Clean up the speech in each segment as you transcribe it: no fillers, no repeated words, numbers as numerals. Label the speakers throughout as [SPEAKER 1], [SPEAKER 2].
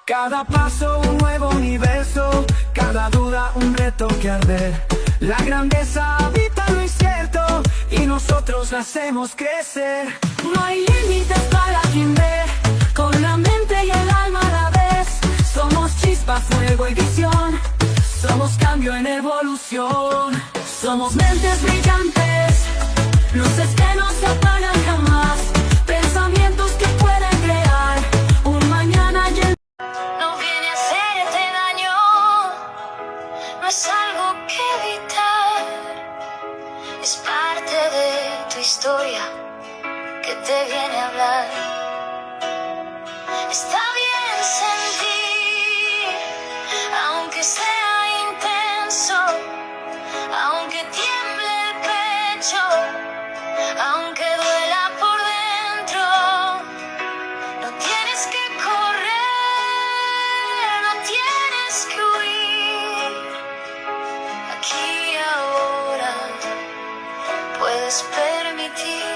[SPEAKER 1] Cada paso un nuevo universo, cada duda un reto que arder. La grandeza habita lo incierto y nosotros la hacemos crecer.
[SPEAKER 2] No hay límites para quien ve, con la mente y el alma a la vez. Somos chispa, fuego y visión, somos cambio en evolución. Somos mentes brillantes, luces que no se apagan jamás, pensamientos que pueden crear un mañana lleno.
[SPEAKER 3] No viene a hacerte daño, no es algo que evitar, es parte de tu historia que te viene a hablar. Está bien sentir, aunque sea intenso, aunque tiemble el pecho, aunque duela por dentro. No tienes que correr, no tienes que huir. Aquí y ahora puedes permitir.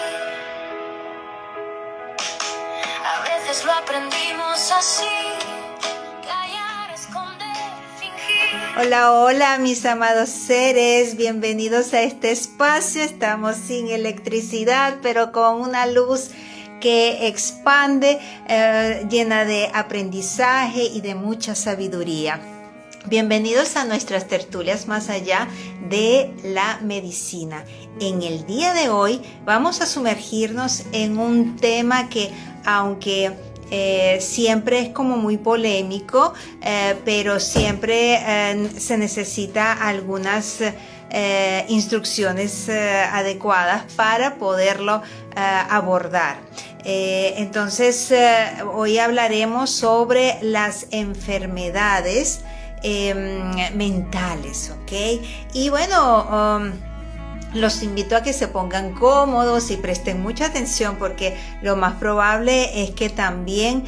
[SPEAKER 3] A veces lo aprendimos así, callar, esconder, fingir.
[SPEAKER 4] Hola, hola mis amados seres, bienvenidos a este espacio. Estamos sin electricidad, pero con una luz que expande, llena de aprendizaje y de mucha sabiduría. Bienvenidos a nuestras tertulias más allá de la medicina. En el día de hoy vamos a sumergirnos en un tema que, aunque siempre es como muy polémico, pero siempre se necesita algunas instrucciones adecuadas para poderlo abordar. Entonces, hoy hablaremos sobre las enfermedades mentales, ¿ok? Y bueno, los invito a que se pongan cómodos y presten mucha atención, porque lo más probable es que también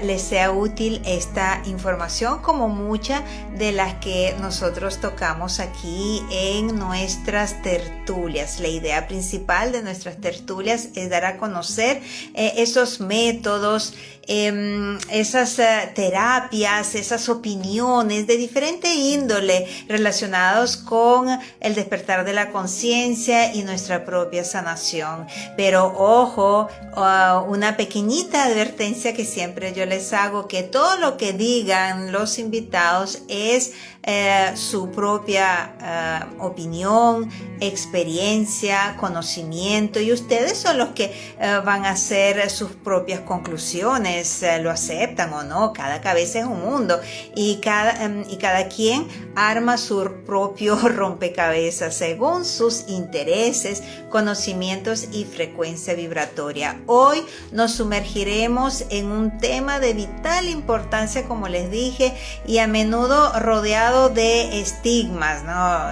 [SPEAKER 4] les sea útil esta información, como muchas de las que nosotros tocamos aquí en nuestras tertulias. La idea principal de nuestras tertulias es dar a conocer esos métodos, esas terapias, esas opiniones de diferente índole relacionados con el despertar de la conciencia y nuestra propia sanación. Pero ojo, una pequeñita advertencia que siempre yo les hago, que todo lo que digan los invitados es su propia opinión, experiencia, conocimiento, y ustedes son los que van a hacer sus propias conclusiones, lo aceptan o no. Cada cabeza es un mundo y cada quien arma su propio rompecabezas según sus intereses, conocimientos y frecuencia vibratoria. Hoy nos sumergiremos en un tema de vital importancia, como les dije, y a menudo rodeado de estigmas, ¿no?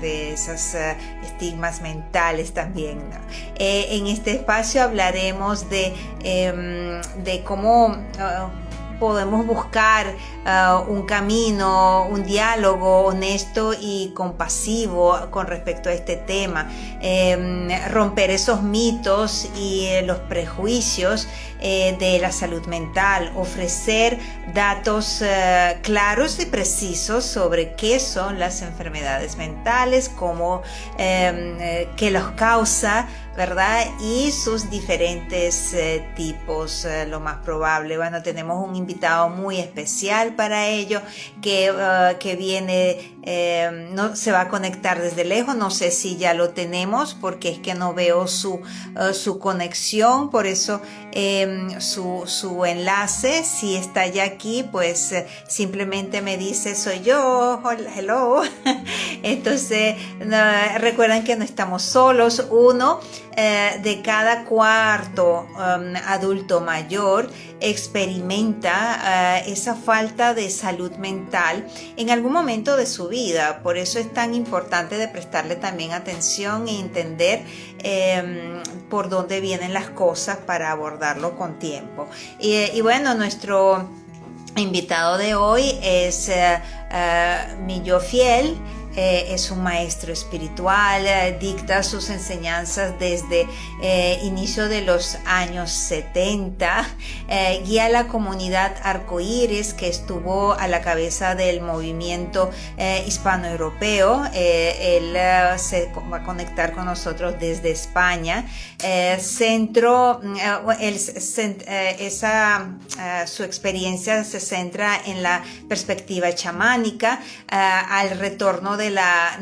[SPEAKER 4] Esos estigmas mentales también, ¿no? En este espacio hablaremos de cómo podemos buscar un camino, un diálogo honesto y compasivo con respecto a este tema, romper esos mitos y los prejuicios de la salud mental, ofrecer datos claros y precisos sobre qué son las enfermedades mentales, cómo, qué los causa, ¿verdad? Y sus diferentes tipos, lo más probable. Bueno, tenemos un invitado muy especial para ello, que viene, no se va a conectar desde lejos. No sé si ya lo tenemos, porque es que no veo su conexión, por eso su enlace. Si está ya aquí, pues simplemente me dice soy yo, hola, hello. Entonces recuerden que no estamos solos. Uno de cada cuarto adulto mayor experimenta esa falta de salud mental en algún momento de su vida. Por eso es tan importante de prestarle también atención y entender por dónde vienen las cosas para abordarlo con tiempo. Y bueno, nuestro invitado de hoy es mi yo fiel, es un maestro espiritual, dicta sus enseñanzas desde inicio de los años 70, guía a la comunidad arcoíris que estuvo a la cabeza del movimiento hispano-europeo. Él se va a conectar con nosotros desde España. Su experiencia se centra en la perspectiva chamánica, al retorno de la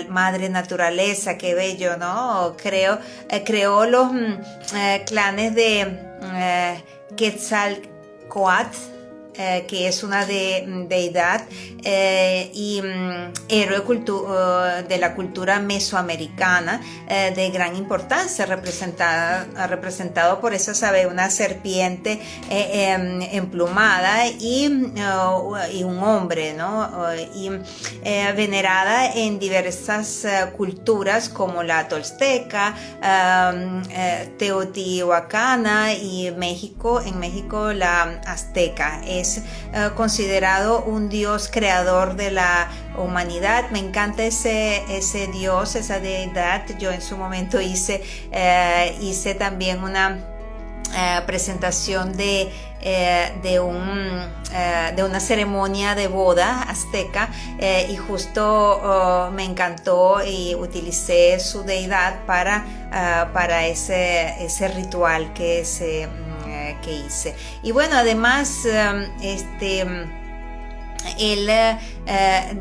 [SPEAKER 4] madre naturaleza. Qué bello, ¿no? Creó los clanes de Quetzalcóatl, que es una deidad y héroe de la cultura mesoamericana, de gran importancia, representado por esa, ¿sabe?, una serpiente emplumada y un hombre, ¿no? Y venerada en diversas culturas como la tolteca, teotihuacana y en México la azteca. Es considerado un dios creador de la humanidad. Me encanta ese dios, esa deidad. Yo en su momento hice también una presentación de una ceremonia de boda azteca, y justo me encantó y utilicé su deidad para ese ritual que hice. Y bueno, además él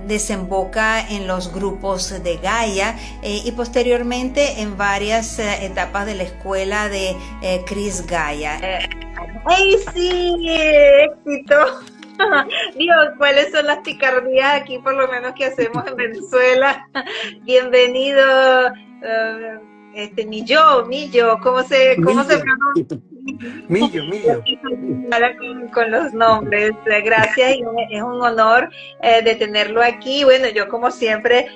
[SPEAKER 4] desemboca en los grupos de Gaia y posteriormente en varias etapas de la escuela de Chris Gaia. ¡Ay, sí! ¡Éxito! Dios, ¿cuáles son las picardías aquí, por lo menos, que hacemos en Venezuela? Bienvenido, Millo, ¿cómo se pronuncia?
[SPEAKER 5] Millo.
[SPEAKER 4] Con los nombres, gracias, y es un honor de tenerlo aquí. Bueno, yo como siempre,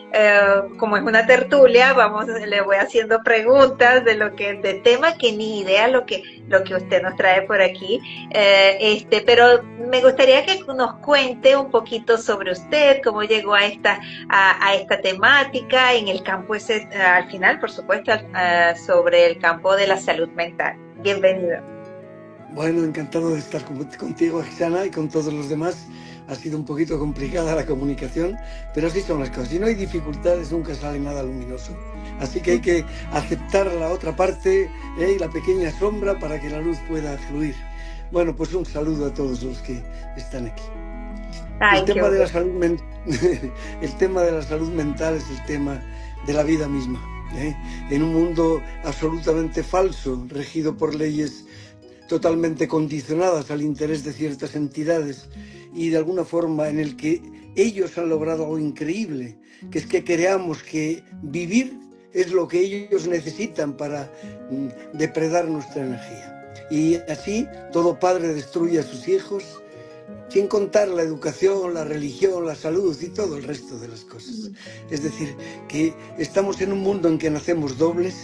[SPEAKER 4] como es una tertulia, le voy haciendo preguntas de temas que ni idea lo que usted nos trae por aquí, pero me gustaría que nos cuente un poquito sobre usted, cómo llegó a esta temática en el campo al final, por supuesto, sobre el campo de la salud mental. Bienvenido.
[SPEAKER 5] Bueno, encantado de estar contigo, Gisana, y con todos los demás. Ha sido un poquito complicada la comunicación, pero así son las cosas. Si no hay dificultades, nunca sale nada luminoso. Así que hay que aceptar la otra parte y la pequeña sombra para que la luz pueda fluir. Bueno, pues un saludo a todos los que están aquí. El tema de la salud mental es el tema de la vida misma. En un mundo absolutamente falso, regido por leyes totalmente condicionadas al interés de ciertas entidades y de alguna forma en el que ellos han logrado algo increíble, que es que creamos que vivir es lo que ellos necesitan para depredar nuestra energía. Y así todo padre destruye a sus hijos, sin contar la educación, la religión, la salud y todo el resto de las cosas. Es decir, que estamos en un mundo en que nacemos dobles,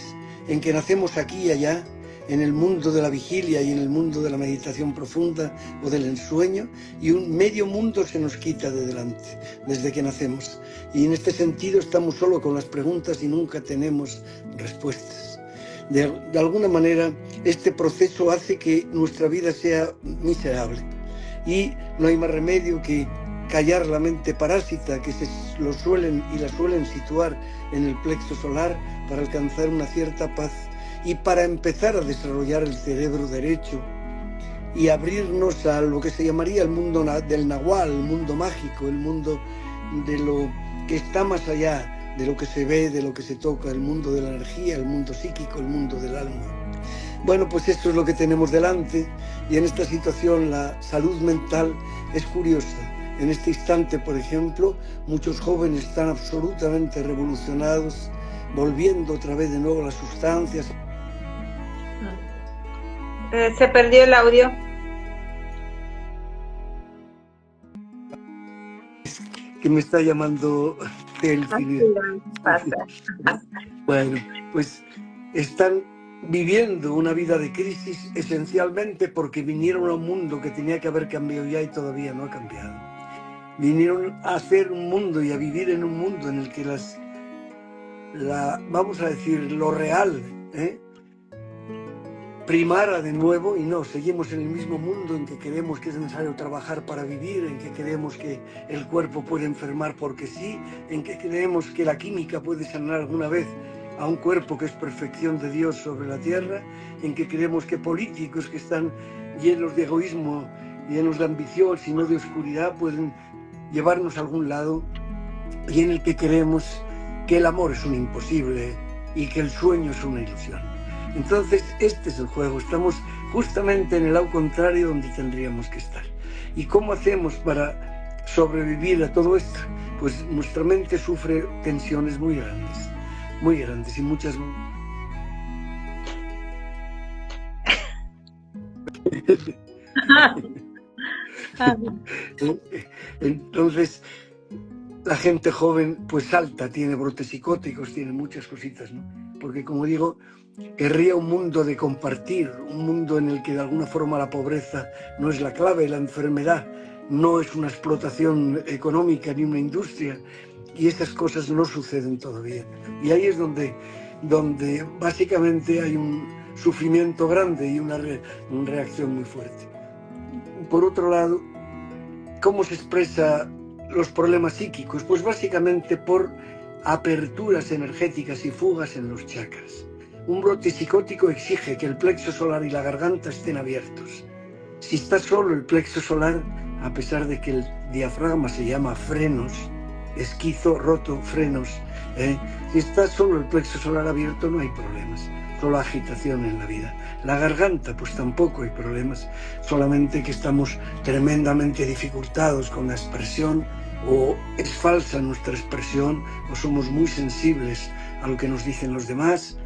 [SPEAKER 5] en que nacemos aquí y allá, en el mundo de la vigilia y en el mundo de la meditación profunda o del ensueño, y un medio mundo se nos quita de delante desde que nacemos. Y en este sentido estamos solo con las preguntas y nunca tenemos respuestas. De alguna manera, este proceso hace que nuestra vida sea miserable. Y no hay más remedio que callar la mente parásita que la suelen situar en el plexo solar para alcanzar una cierta paz y para empezar a desarrollar el cerebro derecho y abrirnos a lo que se llamaría el mundo del nahual, el mundo mágico, el mundo de lo que está más allá de lo que se ve, de lo que se toca, el mundo de la energía, el mundo psíquico, el mundo del alma. Bueno, pues esto es lo que tenemos delante, y en esta situación la salud mental es curiosa. En este instante, por ejemplo, muchos jóvenes están absolutamente revolucionados, volviendo otra vez de nuevo a las sustancias.
[SPEAKER 4] Se perdió el audio.
[SPEAKER 5] Que me está llamando el Bueno, pues están viviendo una vida de crisis esencialmente porque vinieron a un mundo que tenía que haber cambiado ya y todavía no ha cambiado. vinieron a hacer un mundo y a vivir en un mundo en el que vamos a decir, lo real, primara de nuevo, y no, seguimos en el mismo mundo en que creemos que es necesario trabajar para vivir, en que creemos que el cuerpo puede enfermar porque sí, en que creemos que la química puede sanar alguna vez a un cuerpo que es perfección de Dios sobre la tierra, en que creemos que políticos que están llenos de egoísmo, llenos de ambición, sino de oscuridad, pueden llevarnos a algún lado, y en el que creemos que el amor es un imposible y que el sueño es una ilusión. Entonces, este es el juego. Estamos justamente en el lado contrario donde tendríamos que estar. ¿Y cómo hacemos para sobrevivir a todo esto? Pues nuestra mente sufre tensiones muy grandes y muchas... Entonces, la gente joven pues salta, tiene brotes psicóticos, tiene muchas cositas, ¿no? Porque, como digo, querría un mundo de compartir, un mundo en el que de alguna forma la pobreza no es la clave, la enfermedad no es una explotación económica ni una industria, y esas cosas no suceden todavía. Y ahí es donde básicamente hay un sufrimiento grande y una reacción muy fuerte. Por otro lado, ¿cómo se expresa los problemas psíquicos? Pues básicamente por aperturas energéticas y fugas en los chakras. Un brote psicótico exige que el plexo solar y la garganta estén abiertos. Si está solo el plexo solar, a pesar de que el diafragma se llama frenos, esquizo, roto, frenos, si está solo el plexo solar abierto no hay problemas, solo agitación en la vida. La garganta, pues tampoco hay problemas, solamente que estamos tremendamente dificultados con la expresión, o es falsa nuestra expresión, o somos muy sensibles a lo que nos dicen los demás,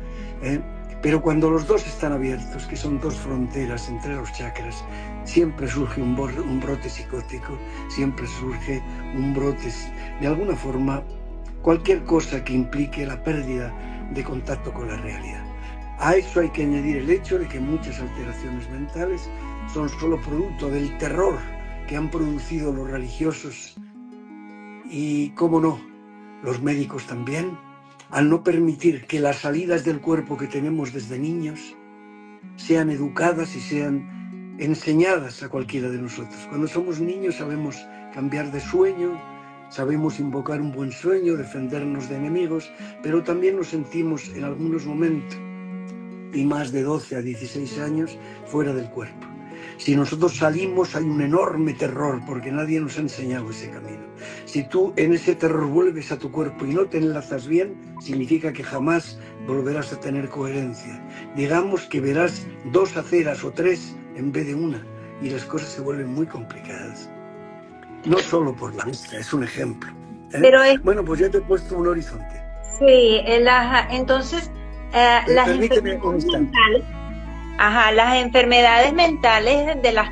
[SPEAKER 5] pero cuando los dos están abiertos, que son dos fronteras entre los chakras, siempre surge un brote psicótico, siempre surge un brote, de alguna forma, cualquier cosa que implique la pérdida de contacto con la realidad. A eso hay que añadir el hecho de que muchas alteraciones mentales son solo producto del terror que han producido los religiosos y, cómo no, los médicos también, al no permitir que las salidas del cuerpo que tenemos desde niños sean educadas y sean enseñadas a cualquiera de nosotros. Cuando somos niños sabemos cambiar de sueño, sabemos invocar un buen sueño, defendernos de enemigos, pero también nos sentimos en algunos momentos, y más de 12 a 16 años, fuera del cuerpo. Si nosotros salimos hay un enorme terror porque nadie nos ha enseñado ese camino. Si tú en ese terror vuelves a tu cuerpo y no te enlazas bien, significa que jamás volverás a tener coherencia. Digamos que verás 2 aceras o 3 en vez de una, y las cosas se vuelven muy complicadas. No solo por la vista, es un ejemplo.
[SPEAKER 4] Pero
[SPEAKER 5] bueno, pues ya te he puesto un horizonte.
[SPEAKER 4] Sí, entonces las
[SPEAKER 5] Permíteme un
[SPEAKER 4] enfermedades
[SPEAKER 5] instante.
[SPEAKER 4] mentales, las enfermedades mentales de las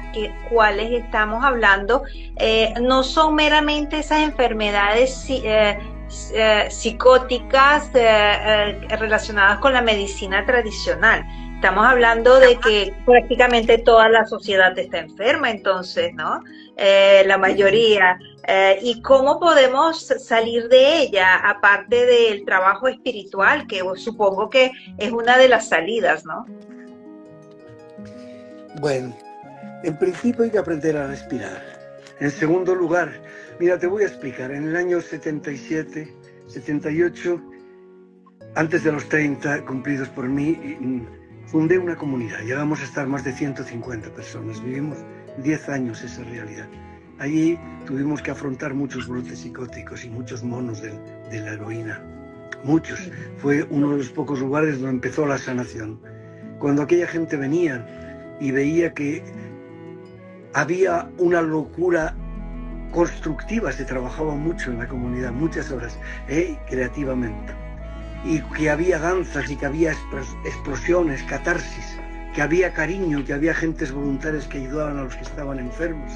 [SPEAKER 4] cuales estamos hablando no son meramente esas enfermedades psicóticas relacionadas con la medicina tradicional. Estamos hablando de que prácticamente toda la sociedad está enferma, entonces, ¿no? La mayoría. ¿Y cómo podemos salir de ella, aparte del trabajo espiritual, que supongo que es una de las salidas, ¿no?
[SPEAKER 5] Bueno, en principio hay que aprender a respirar. En segundo lugar, mira, te voy a explicar. En el año 77, 78, antes de los 30 cumplidos por mí, fundé una comunidad. Llegamos a estar más de 150 personas. Vivimos 10 años esa realidad. Allí tuvimos que afrontar muchos brotes psicóticos y muchos monos de la heroína. Muchos. Fue uno de los pocos lugares donde empezó la sanación. Cuando aquella gente venía y veía que había una locura constructiva, se trabajaba mucho en la comunidad, muchas horas, creativamente. Y que había danzas y que había explosiones, catarsis, que había cariño, que había gentes voluntarias que ayudaban a los que estaban enfermos,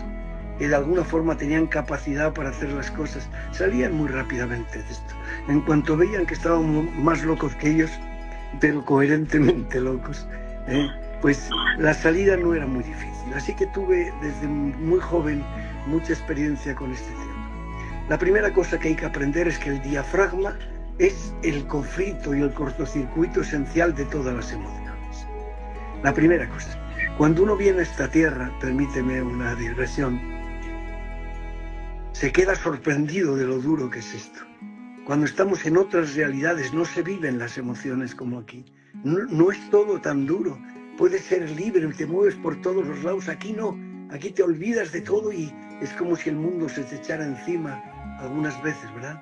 [SPEAKER 5] que de alguna forma tenían capacidad para hacer las cosas, salían muy rápidamente de esto. En cuanto veían que estábamos más locos que ellos, pero coherentemente locos, pues la salida no era muy difícil. Así que tuve desde muy joven mucha experiencia con este tema. La primera cosa que hay que aprender es que el diafragma es el conflicto y el cortocircuito esencial de todas las emociones. La primera cosa. Cuando uno viene a esta tierra, permíteme una digresión, se queda sorprendido de lo duro que es esto. Cuando estamos en otras realidades no se viven las emociones como aquí. No es todo tan duro. Puedes ser libre, te mueves por todos los lados. Aquí no. Aquí te olvidas de todo y es como si el mundo se te echara encima algunas veces, ¿verdad?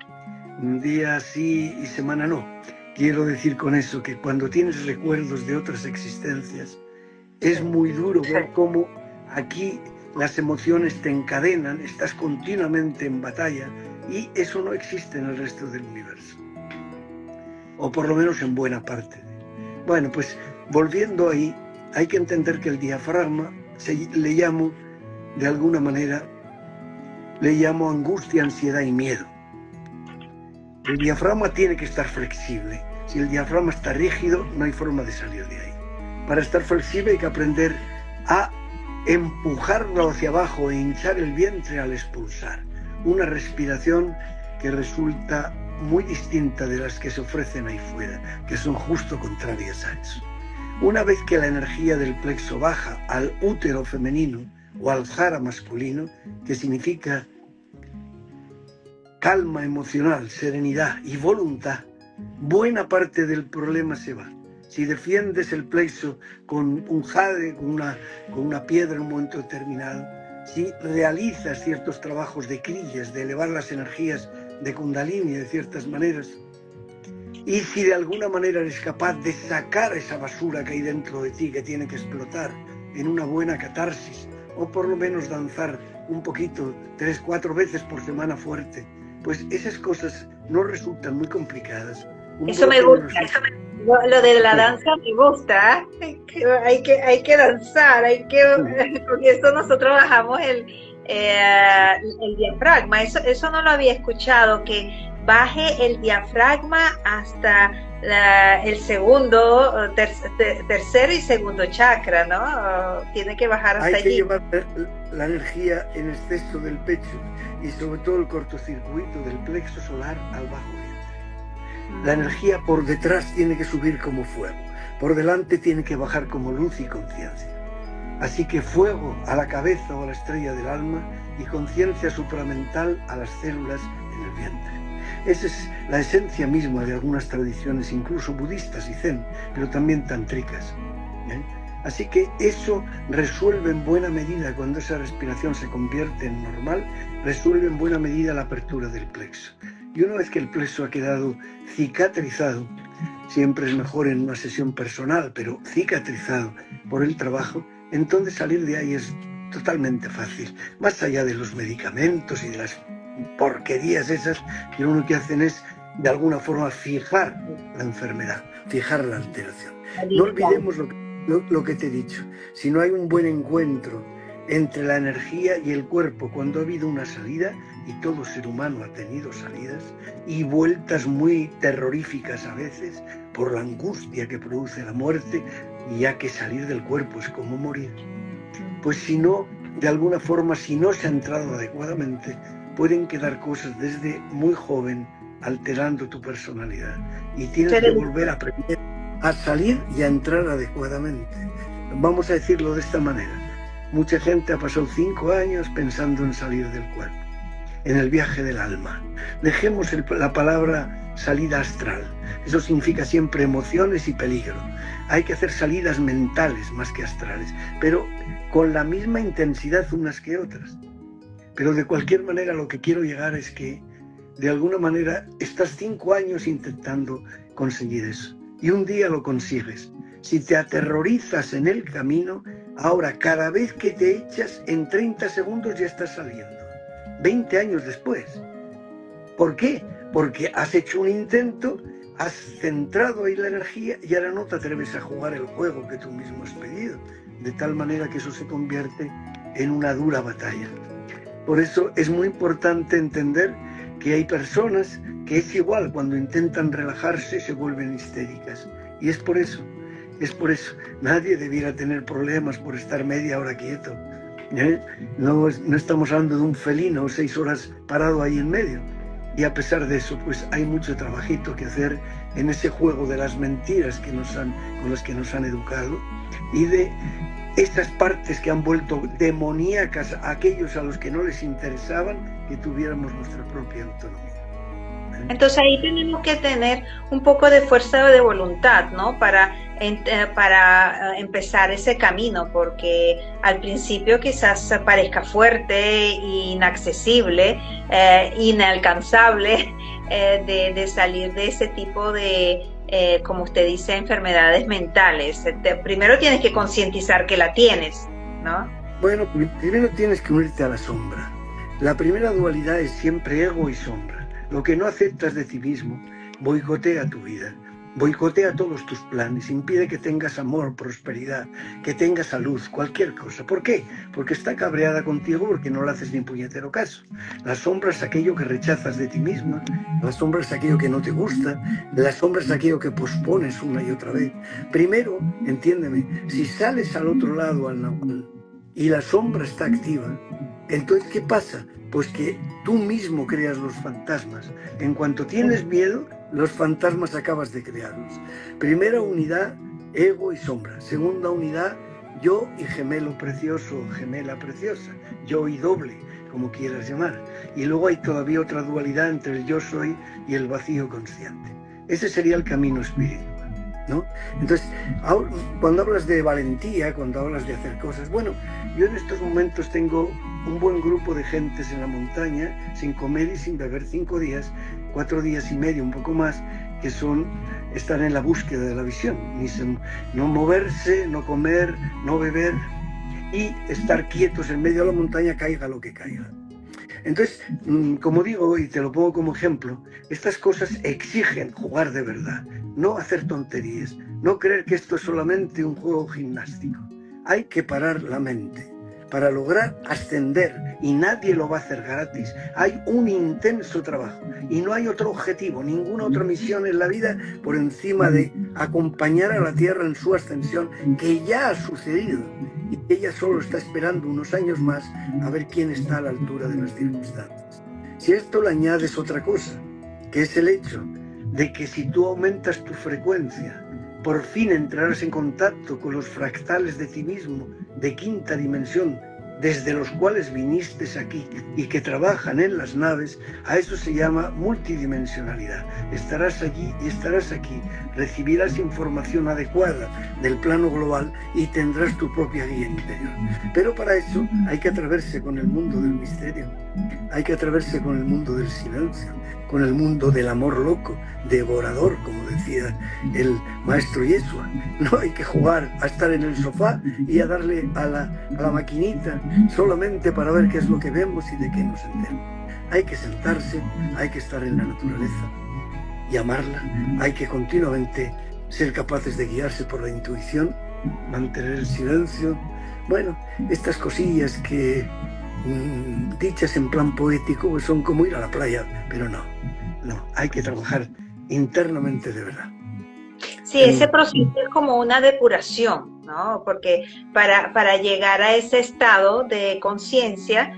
[SPEAKER 5] Un día sí y semana no. Quiero decir con eso que cuando tienes recuerdos de otras existencias, es muy duro ver cómo aquí las emociones te encadenan, estás continuamente en batalla y eso no existe en el resto del universo. O por lo menos en buena parte. Bueno, pues volviendo ahí, hay que entender que el diafragma le llamo, de alguna manera, le llamo angustia, ansiedad y miedo. El diafragma tiene que estar flexible. Si el diafragma está rígido, no hay forma de salir de ahí. Para estar flexible hay que aprender a empujarlo hacia abajo e hinchar el vientre al expulsar. Una respiración que resulta muy distinta de las que se ofrecen ahí fuera, que son justo contrarias a eso. Una vez que la energía del plexo baja al útero femenino o al jara masculino, que significa calma emocional, serenidad y voluntad, buena parte del problema se va. Si defiendes el plexo con un jade, con una piedra en un momento determinado, si realizas ciertos trabajos de kriyas, de elevar las energías de kundalini de ciertas maneras, y si de alguna manera eres capaz de sacar esa basura que hay dentro de ti, que tiene que explotar en una buena catarsis, o por lo menos danzar un poquito, 3-4 veces por semana fuerte, pues esas cosas no resultan muy complicadas.
[SPEAKER 4] Eso me gusta, lo de la danza me gusta, hay que danzar, porque esto nosotros bajamos el diafragma, eso no lo había escuchado, que baje el diafragma hasta el segundo, tercero y segundo chakra, ¿no? Tiene que bajar hasta allí.
[SPEAKER 5] Hay que llevar la energía en exceso del pecho y sobre todo el cortocircuito del plexo solar al bajo vientre. La energía por detrás tiene que subir como fuego, por delante tiene que bajar como luz y conciencia. Así que fuego a la cabeza o a la estrella del alma y conciencia supramental a las células en el vientre. Esa es la esencia misma de algunas tradiciones, incluso budistas y zen, pero también tántricas. Así que eso resuelve en buena medida, cuando esa respiración se convierte en normal, resuelve en buena medida la apertura del plexo. Y una vez que el plexo ha quedado cicatrizado, siempre es mejor en una sesión personal, pero cicatrizado por el trabajo, entonces salir de ahí es totalmente fácil. Más allá de los medicamentos y de las porquerías esas, que lo único que hacen es de alguna forma fijar la enfermedad, fijar la alteración. No olvidemos lo que te he dicho. Si no hay un buen encuentro entre la energía y el cuerpo cuando ha habido una salida, y todo ser humano ha tenido salidas y vueltas muy terroríficas a veces por la angustia que produce la muerte, y ya que salir del cuerpo es como morir, pues si no, de alguna forma, si no se ha entrado adecuadamente, pueden quedar cosas desde muy joven alterando tu personalidad y tienes que volver a aprender a salir y a entrar adecuadamente. Vamos a decirlo de esta manera: mucha gente ha pasado 5 años pensando en salir del cuerpo, en el viaje del alma. Dejemos la palabra salida astral. Eso significa siempre emociones y peligro. Hay que hacer salidas mentales más que astrales, pero con la misma intensidad unas que otras. Pero de cualquier manera lo que quiero llegar es que de alguna manera estás 5 años intentando conseguir eso y un día lo consigues. Si te aterrorizas en el camino, ahora cada vez que te echas, en 30 segundos ya estás saliendo. 20 años después. ¿Por qué? Porque has hecho un intento, has centrado ahí la energía y ahora no te atreves a jugar el juego que tú mismo has pedido, de tal manera que eso se convierte en una dura batalla. Por eso es muy importante entender que hay personas que es igual, cuando intentan relajarse se vuelven histéricas. Y es por eso, nadie debiera tener problemas por estar media hora quieto. No estamos hablando de un felino 6 horas parado ahí en medio. Y a pesar de eso, pues hay mucho trabajito que hacer en ese juego de las mentiras con las que nos han educado y de estas partes que han vuelto demoníacas a aquellos a los que no les interesaban que tuviéramos nuestra propia autonomía.
[SPEAKER 4] Entonces ahí tenemos que tener un poco de fuerza de voluntad, ¿no? Para empezar ese camino, porque al principio quizás parezca fuerte, inaccesible, inalcanzable, de salir de ese tipo de, como usted dice, enfermedades mentales. Primero tienes que concientizar que la tienes, ¿no?
[SPEAKER 5] Bueno, primero tienes que unirte a la sombra. La primera dualidad es siempre ego y sombra. Lo que no aceptas de ti mismo boicotea tu vida, boicotea todos tus planes, impide que tengas amor, prosperidad, que tengas salud, cualquier cosa. ¿Por qué? Porque está cabreada contigo porque no le haces ni puñetero caso. La sombra es aquello que rechazas de ti misma, la sombra es aquello que no te gusta, la sombra es aquello que pospones una y otra vez. Primero, entiéndeme, si sales al otro lado, al Nahual, y la sombra está activa, entonces ¿qué pasa? Pues que tú mismo creas los fantasmas. En cuanto tienes miedo, los fantasmas acabas de crearlos. Primera unidad, ego y sombra. Segunda unidad, yo y gemelo precioso, gemela preciosa. Yo y doble, como quieras llamar. Y luego hay todavía otra dualidad entre el yo soy y el vacío consciente. Ese sería el camino espiritual, ¿no? Entonces, cuando hablas de valentía, cuando hablas de hacer cosas, bueno, yo en estos momentos tengo un buen grupo de gentes en la montaña, sin comer y sin beber 5 días, 4 días y medio, un poco más, que están en la búsqueda de la visión. No moverse, no comer, no beber y estar quietos en medio de la montaña, caiga lo que caiga. Entonces, como digo, y te lo pongo como ejemplo, estas cosas exigen jugar de verdad, no hacer tonterías, no creer que esto es solamente un juego gimnástico. Hay que parar la mente para lograr ascender, y nadie lo va a hacer gratis. Hay un intenso trabajo y no hay otro objetivo, ninguna otra misión en la vida por encima de acompañar a la Tierra en su ascensión, que ya ha sucedido y que ella solo está esperando unos años más a ver quién está a la altura de las circunstancias. Si a esto le añades otra cosa, que es el hecho de que si tú aumentas tu frecuencia, por fin entrarás en contacto con los fractales de ti mismo, de quinta dimensión, desde los cuales viniste aquí y que trabajan en las naves. A eso se llama multidimensionalidad. Estarás allí y estarás aquí, recibirás información adecuada del plano global y tendrás tu propia guía interior. Pero para eso hay que atreverse con el mundo del misterio, hay que atreverse con el mundo del silencio, con el mundo del amor loco, devorador, como decía el maestro Yeshua. No hay que jugar a estar en el sofá y a darle a la maquinita solamente para ver qué es lo que vemos y de qué nos enteramos. Hay que sentarse, hay que estar en la naturaleza y amarla, hay que continuamente ser capaces de guiarse por la intuición, mantener el silencio. Bueno, estas cosillas que dichas en plan poético pues son como ir a la playa, pero no, hay que trabajar internamente de verdad.
[SPEAKER 4] Sí, ese proceso es como una depuración, ¿no? Porque para llegar a ese estado de conciencia,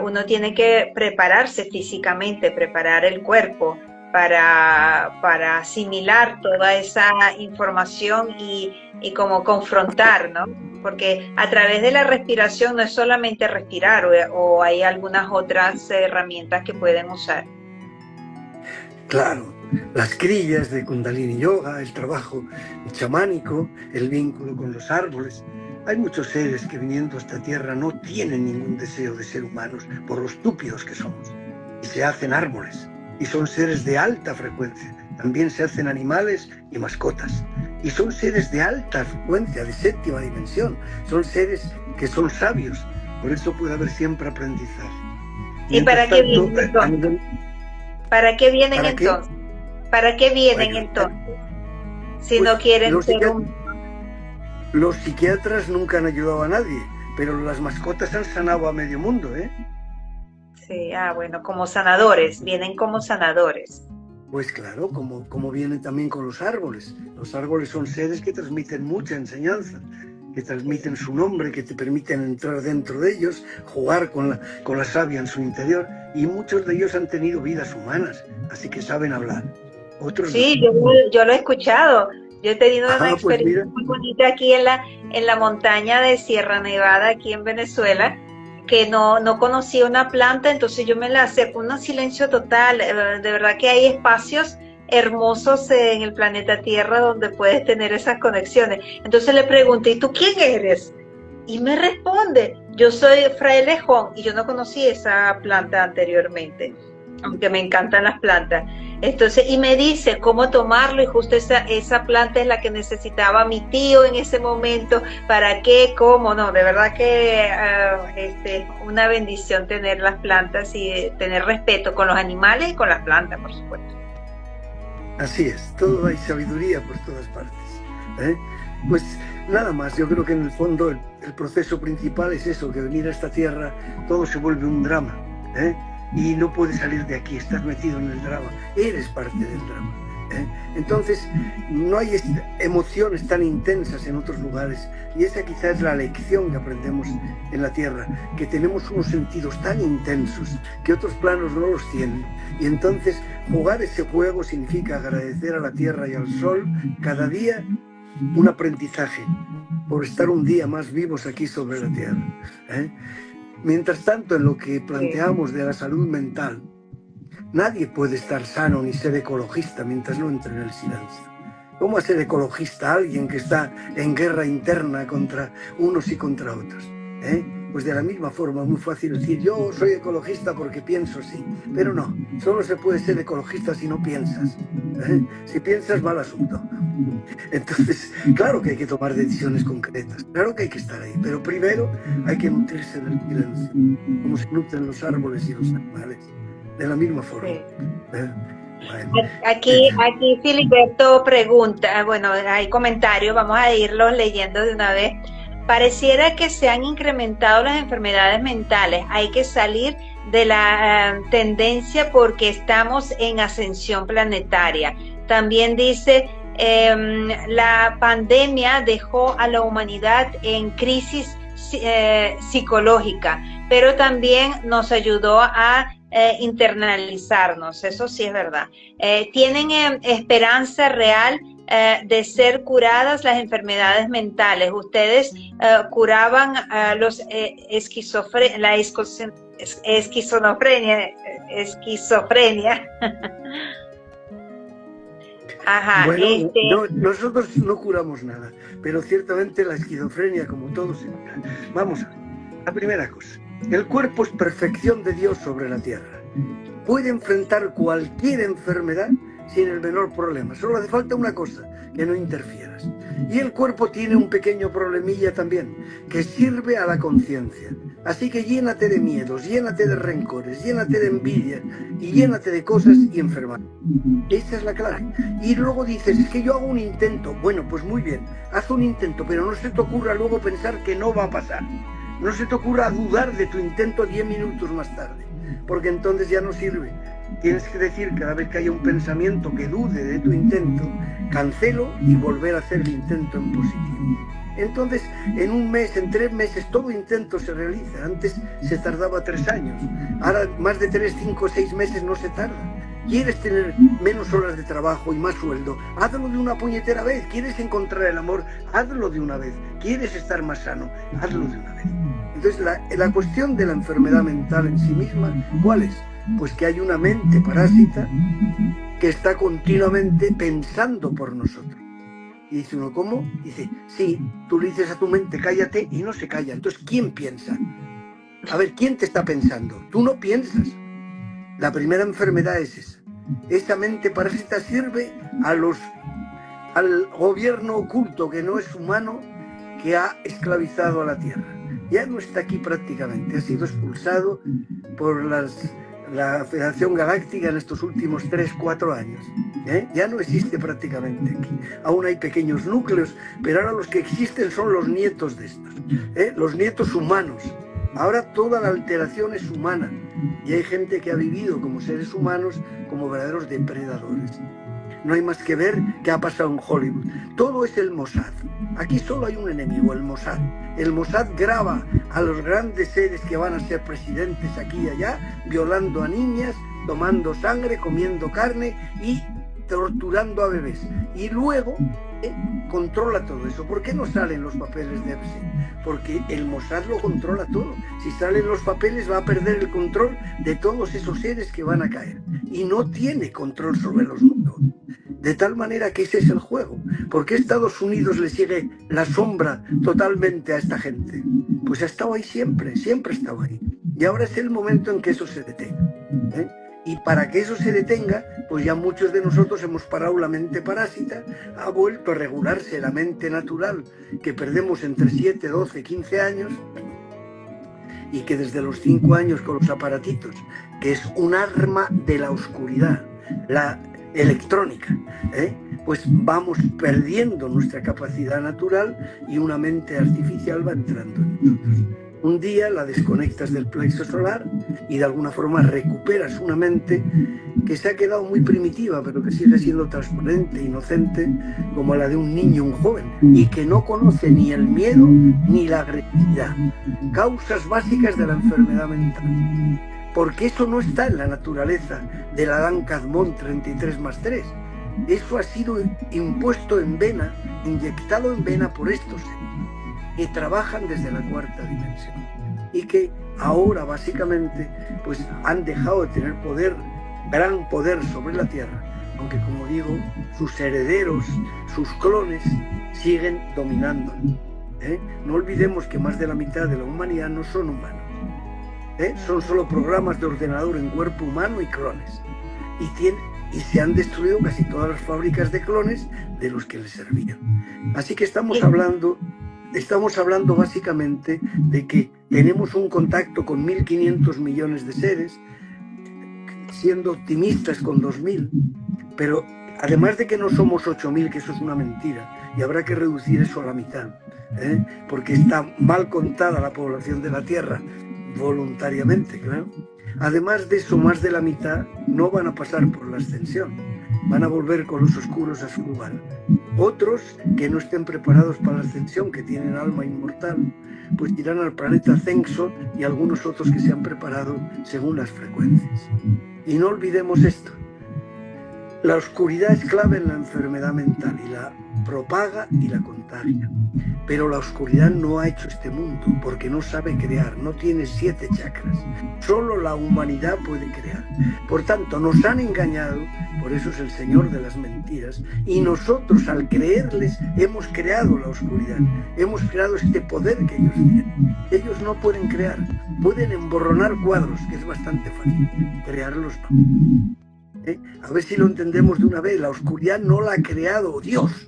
[SPEAKER 4] uno tiene que prepararse físicamente, preparar el cuerpo para asimilar toda esa información y como confrontar, ¿no? Porque a través de la respiración no es solamente respirar, o hay algunas otras herramientas que pueden usar.
[SPEAKER 5] Claro, las crillas de Kundalini Yoga, el trabajo chamánico, el vínculo con los árboles. Hay muchos seres que viniendo a esta tierra no tienen ningún deseo de ser humanos por lo estúpidos que somos y se hacen árboles y son seres de alta frecuencia. También se hacen animales y mascotas y son seres de alta frecuencia, de séptima dimensión. Son seres que son sabios, por eso puede haber siempre aprendizaje.
[SPEAKER 4] ¿Y para qué vienen entonces? ¿Para qué vienen entonces? ¿Para qué vienen entonces? Si no quieren ser
[SPEAKER 5] Los psiquiatras nunca han ayudado a nadie, pero las mascotas han sanado a medio mundo, ¿eh?
[SPEAKER 4] Sí, bueno, como sanadores, vienen como sanadores.
[SPEAKER 5] Pues claro, como vienen también con los árboles. Los árboles son seres que transmiten mucha enseñanza. que transmiten su nombre, que te permiten entrar dentro de ellos, jugar con la savia en su interior, y muchos de ellos han tenido vidas humanas, así que saben hablar. Otros
[SPEAKER 4] Sí,
[SPEAKER 5] no.
[SPEAKER 4] yo lo he escuchado. Yo he tenido una
[SPEAKER 5] Pues
[SPEAKER 4] experiencia
[SPEAKER 5] mira,
[SPEAKER 4] muy bonita aquí en la montaña de Sierra Nevada, aquí en Venezuela, que no conocía una planta, entonces yo me la acerco, un silencio total. De verdad que hay espacios hermosos en el planeta Tierra donde puedes tener esas conexiones. Entonces le pregunté, ¿y tú quién eres? Y me responde, yo soy frailejón, y yo no conocí esa planta anteriormente, aunque me encantan las plantas. Entonces, y me dice cómo tomarlo, y justo esa planta es la que necesitaba mi tío en ese momento. ¿Para qué? ¿Cómo? No, de verdad que una bendición tener las plantas y tener respeto con los animales y con las plantas, por supuesto.
[SPEAKER 5] así es, todo hay sabiduría por todas partes, ¿eh? Pues nada más, yo creo que en el fondo el proceso principal es eso, que venir a esta tierra todo se vuelve un drama, ¿eh? Y no puedes salir de aquí, estás metido en el drama, eres parte del drama, ¿eh? Entonces no hay emociones tan intensas en otros lugares, y esa quizás es la lección que aprendemos en la tierra, que tenemos unos sentidos tan intensos que otros planos no los tienen, y entonces jugar ese juego significa agradecer a la tierra y al sol cada día un aprendizaje por estar un día más vivos aquí sobre la tierra, ¿eh? Mientras tanto, en lo que planteamos de la salud mental, nadie puede estar sano ni ser ecologista mientras no entre en el silencio. ¿Cómo ser ecologista alguien que está en guerra interna contra unos y contra otros, ¿eh? Pues de la misma forma, muy fácil decir, yo soy ecologista porque pienso así, pero no, solo se puede ser ecologista si no piensas, ¿eh? Si piensas, mal asunto. Entonces, claro que hay que tomar decisiones concretas, claro que hay que estar ahí, pero primero hay que nutrirse del silencio, como se nutren los árboles y los animales, de la misma forma.
[SPEAKER 4] Sí.
[SPEAKER 5] Bueno.
[SPEAKER 4] Aquí Filiberto pregunta, bueno, hay comentarios, vamos a irlos leyendo de una vez. Pareciera que se han incrementado las enfermedades mentales, hay que salir de la tendencia porque estamos en ascensión planetaria. También dice, la pandemia dejó a la humanidad en crisis psicológica, pero también nos ayudó a internalizarnos, eso sí es verdad. ¿Tienen esperanza real de ser curadas las enfermedades mentales? Ustedes curaban los esquizofrenia. Ajá,
[SPEAKER 5] Bueno, nosotros no curamos nada, pero ciertamente la esquizofrenia, como todo, se cura. Vamos a ver, la primera cosa, el cuerpo es perfección de Dios sobre la tierra. Puede enfrentar cualquier enfermedad sin el menor problema. Solo hace falta una cosa, que no interfieras. Y el cuerpo tiene un pequeño problemilla también, que sirve a la conciencia. Así que llénate de miedos, llénate de rencores, llénate de envidia y llénate de cosas y enfermar. Esa es la clave. Y luego dices, es que yo hago un intento. Bueno, pues muy bien, haz un intento, pero no se te ocurra luego pensar que no va a pasar. No se te ocurra dudar de tu intento 10 minutos más tarde, porque entonces ya no sirve. Tienes que decir cada vez que haya un pensamiento que dude de tu intento, cancelo y volver a hacer el intento en positivo. Entonces, en un mes, en 3 meses, todo intento se realiza. Antes se tardaba 3 años. Ahora, más de 3, 5, 6 meses no se tarda. ¿Quieres tener menos horas de trabajo y más sueldo? Hazlo de una puñetera vez. ¿Quieres encontrar el amor? Hazlo de una vez. ¿Quieres estar más sano? Hazlo de una vez. Entonces, la cuestión de la enfermedad mental en sí misma, ¿cuál es? Pues que hay una mente parásita que está continuamente pensando por nosotros. Y dice uno, ¿cómo? Dice, sí, tú le dices a tu mente, cállate, y no se calla. Entonces, ¿quién piensa? A ver, ¿quién te está pensando? Tú no piensas. La primera enfermedad es esa. Esta mente parásita sirve al gobierno oculto que no es humano, que ha esclavizado a la Tierra. Ya no está aquí prácticamente, ha sido expulsado por la Federación Galáctica en estos últimos 3-4 años. Ya no existe prácticamente aquí. Aún hay pequeños núcleos, pero ahora los que existen son los nietos de estos, los nietos humanos. Ahora toda la alteración es humana y hay gente que ha vivido como seres humanos como verdaderos depredadores. no hay más que ver qué ha pasado en Hollywood. Todo es el Mossad. Aquí solo hay un enemigo, el Mossad. El Mossad graba a los grandes seres que van a ser presidentes aquí y allá, violando a niñas, tomando sangre, comiendo carne y torturando a bebés. Y luego controla todo eso. ¿Por qué no salen los papeles de Epstein? Porque el Mossad lo controla todo. Si salen los papeles va a perder el control de todos esos seres que van a caer. Y no tiene control sobre los mundos. De tal manera que ese es el juego. ¿Por qué Estados Unidos le sigue la sombra totalmente a esta gente? Pues ha estado ahí siempre, siempre ha estado ahí. Y ahora es el momento en que eso se detenga. Y para que eso se detenga, pues ya muchos de nosotros hemos parado la mente parásita, ha vuelto a regularse la mente natural, que perdemos entre 7, 12, 15 años, y que desde los 5 años con los aparatitos, que es un arma de la oscuridad, la electrónica, pues vamos perdiendo nuestra capacidad natural y una mente artificial va entrando en nosotros. Un día la desconectas del plexo solar y de alguna forma recuperas una mente que se ha quedado muy primitiva, pero que sigue siendo transparente, inocente, como la de un niño, un joven, y que no conoce ni el miedo ni la agresividad. Causas básicas de la enfermedad mental. Porque eso no está en la naturaleza del Adán Kadmon 33+3. Eso ha sido impuesto en vena, inyectado en vena por estos seres que trabajan desde la 4ª dimensión y que ahora básicamente pues han dejado de tener poder, gran poder sobre la Tierra, aunque como digo, sus herederos, sus clones siguen dominando. No olvidemos que más de la mitad de la humanidad no son humanos, son solo programas de ordenador en cuerpo humano y clones, y se han destruido casi todas las fábricas de clones de los que les servían. Así que estamos hablando básicamente de que tenemos un contacto con 1.500 millones de seres, siendo optimistas con 2.000, pero además de que no somos 8.000, que eso es una mentira, y habrá que reducir eso a la mitad, porque está mal contada la población de la Tierra, voluntariamente, claro. Además de eso, más de la mitad no van a pasar por la ascensión, van a volver con los oscuros a su lugar. Otros que no estén preparados para la ascensión, que tienen alma inmortal, pues irán al planeta Censo, y algunos otros que se han preparado según las frecuencias. Y no olvidemos esto: la oscuridad es clave en la enfermedad mental y la propaga y la contagia. Pero la oscuridad no ha hecho este mundo porque no sabe crear, no tiene 7 chakras. Solo la humanidad puede crear. Por tanto, nos han engañado, por eso es el Señor de las mentiras, y nosotros al creerles hemos creado la oscuridad, hemos creado este poder que ellos tienen. Ellos no pueden crear, pueden emborronar cuadros, que es bastante fácil, crearlos no. A ver si lo entendemos de una vez: la oscuridad no la ha creado Dios,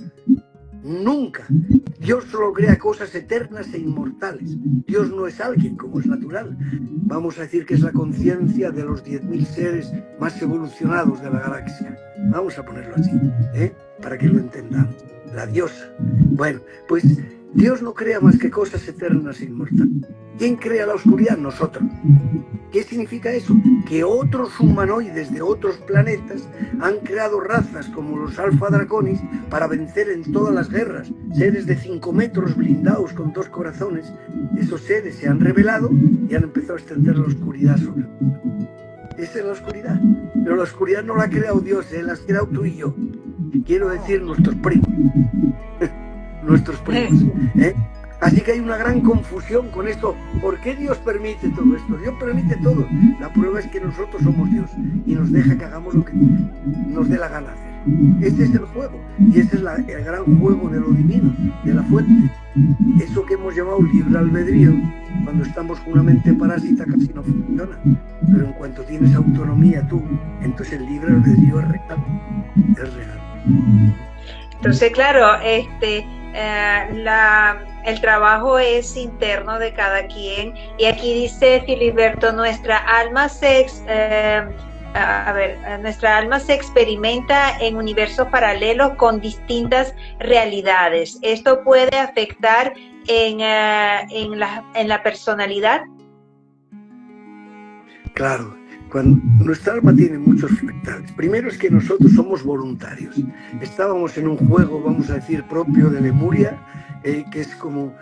[SPEAKER 5] nunca. Dios solo crea cosas eternas e inmortales. Dios no es alguien, como es natural. Vamos a decir que es la conciencia de los 10.000 seres más evolucionados de la galaxia. Vamos a ponerlo así, para que lo entendamos. La diosa. Bueno, pues Dios no crea más que cosas eternas e inmortales. ¿Quién crea la oscuridad? Nosotros. ¿Qué significa eso? Que otros humanoides de otros planetas han creado razas como los Alpha Draconis para vencer en todas las guerras. Seres de 5 metros blindados con 2 corazones. Esos seres se han revelado y han empezado a extender la oscuridad sobre el mundo. Esa es la oscuridad. Pero la oscuridad no la ha creado Dios, la has creado tú y yo. Quiero decir, nuestros primos. Nuestros primos. Así que hay una gran confusión con esto. ¿Por qué Dios permite todo esto? Dios permite todo. La prueba es que nosotros somos Dios y nos deja que hagamos lo que nos dé la gana hacer. Este es el juego, y ese es el gran juego de lo divino, de la fuente. Eso que hemos llamado libre albedrío, cuando estamos con una mente parásita casi no funciona. Pero en cuanto tienes autonomía tú, entonces el libre albedrío es real. Es real.
[SPEAKER 4] Entonces, claro, el trabajo es interno de cada quien, y aquí dice Filiberto: nuestra alma se experimenta en universos paralelos con distintas realidades. ¿Esto puede afectar en la personalidad?
[SPEAKER 5] Claro, cuando nuestra alma tiene muchos fractales. Primero es que nosotros somos voluntarios. Estábamos en un juego, vamos a decir, propio de Lemuria, que es como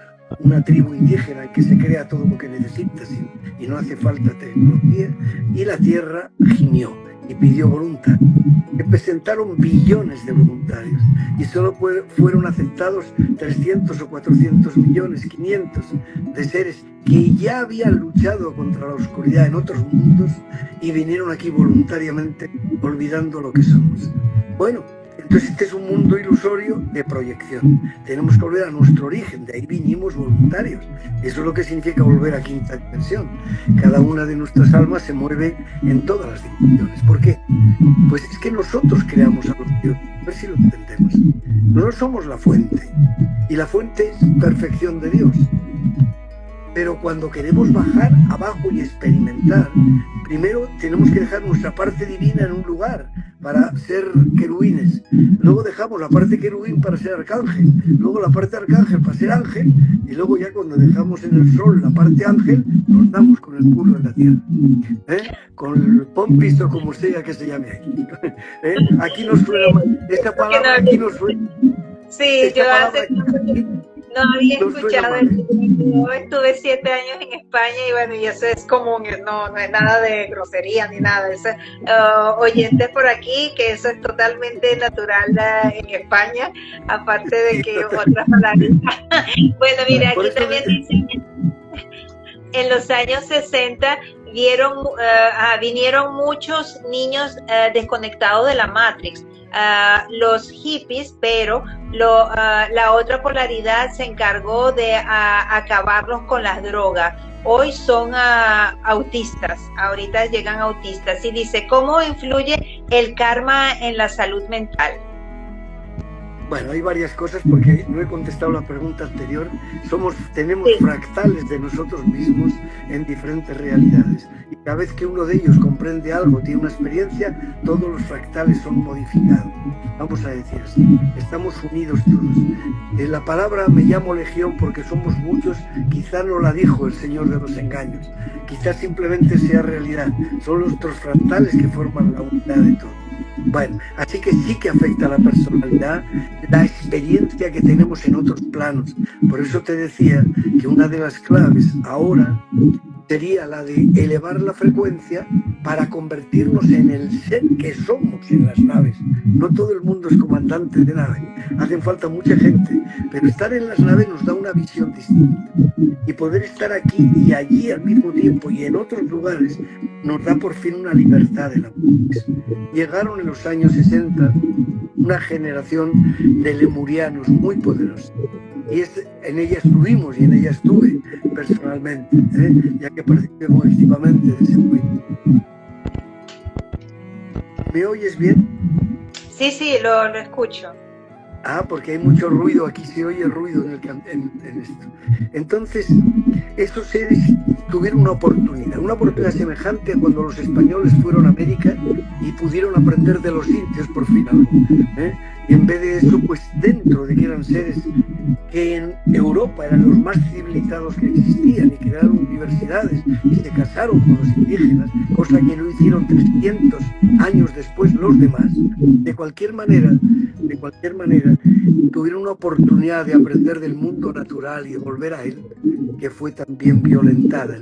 [SPEAKER 5] una tribu indígena que se crea todo lo que necesitas y no hace falta tecnología, y la tierra gimió y pidió voluntad. Se presentaron billones de voluntarios y solo fueron aceptados 300 o 400 millones, 500 de seres que ya habían luchado contra la oscuridad en otros mundos y vinieron aquí voluntariamente olvidando lo que somos. Bueno, entonces este es un mundo ilusorio de proyección. Tenemos que volver a nuestro origen, de ahí vinimos voluntarios. Eso es lo que significa volver a quinta dimensión. Cada una de nuestras almas se mueve en todas las dimensiones. ¿Por qué? Pues es que nosotros creamos a los dioses. A ver si lo entendemos. No somos la fuente. Y la fuente es perfección de Dios. Pero cuando queremos bajar abajo y experimentar, primero tenemos que dejar nuestra parte divina en un lugar para ser querubines. Luego dejamos la parte querubín para ser arcángel. Luego la parte arcángel para ser ángel. Y luego ya cuando dejamos en el sol la parte ángel, nos damos con el culo en la tierra. Con el pompis o como sea que se llame aquí. Aquí nos suena, esta palabra aquí nos suena.
[SPEAKER 4] Sí, yo hace...
[SPEAKER 5] Aquí,
[SPEAKER 4] no había escuchado el título. Yo estuve 7 años en España y bueno, y eso es común, no es nada de grosería ni nada. Eso, oyentes por aquí, que eso es totalmente natural en España, aparte de que otras palabras. Bueno, mira, aquí también dicen, en los años 60 vinieron muchos niños desconectados de la Matrix. Los hippies, pero la otra polaridad se encargó de acabarlos con las drogas. Hoy son autistas, ahorita llegan autistas. Y dice, ¿cómo influye el karma en la salud mental?
[SPEAKER 5] Bueno, hay varias cosas porque no he contestado la pregunta anterior. Tenemos fractales de nosotros mismos en diferentes realidades. Y cada vez que uno de ellos comprende algo, tiene una experiencia, todos los fractales son modificados. Vamos a decir así, estamos unidos todos. La palabra me llamo legión porque somos muchos, quizá no la dijo el Señor de los engaños. Quizá simplemente sea realidad. Son los otros fractales que forman la unidad de todo. Bueno, así que sí que afecta a la personalidad, la experiencia que tenemos en otros planos. Por eso te decía que una de las claves ahora sería la de elevar la frecuencia para convertirnos en el ser que somos en las naves. No todo el mundo es comandante de nave, hacen falta mucha gente, pero estar en las naves nos da una visión distinta. Y poder estar aquí y allí al mismo tiempo y en otros lugares nos da por fin una libertad de la mente. Llegaron en los años 60 una generación de lemurianos muy poderosos. Y en ella estuvimos y en ella estuve personalmente, ya que participé muy activamente de ese proyecto. ¿Me oyes bien?
[SPEAKER 4] Sí, lo escucho.
[SPEAKER 5] Porque hay mucho ruido, aquí se oye ruido en esto. Entonces, esos seres tuvieron una oportunidad semejante a cuando los españoles fueron a América y pudieron aprender de los indios por fin algo. Y en vez de eso, pues dentro de que eran seres que en Europa eran los más civilizados que existían y crearon universidades y se casaron con los indígenas, cosa que no hicieron 300 años después los demás, de cualquier manera, tuvieron una oportunidad de aprender del mundo natural y de volver a él, que fue también violentada.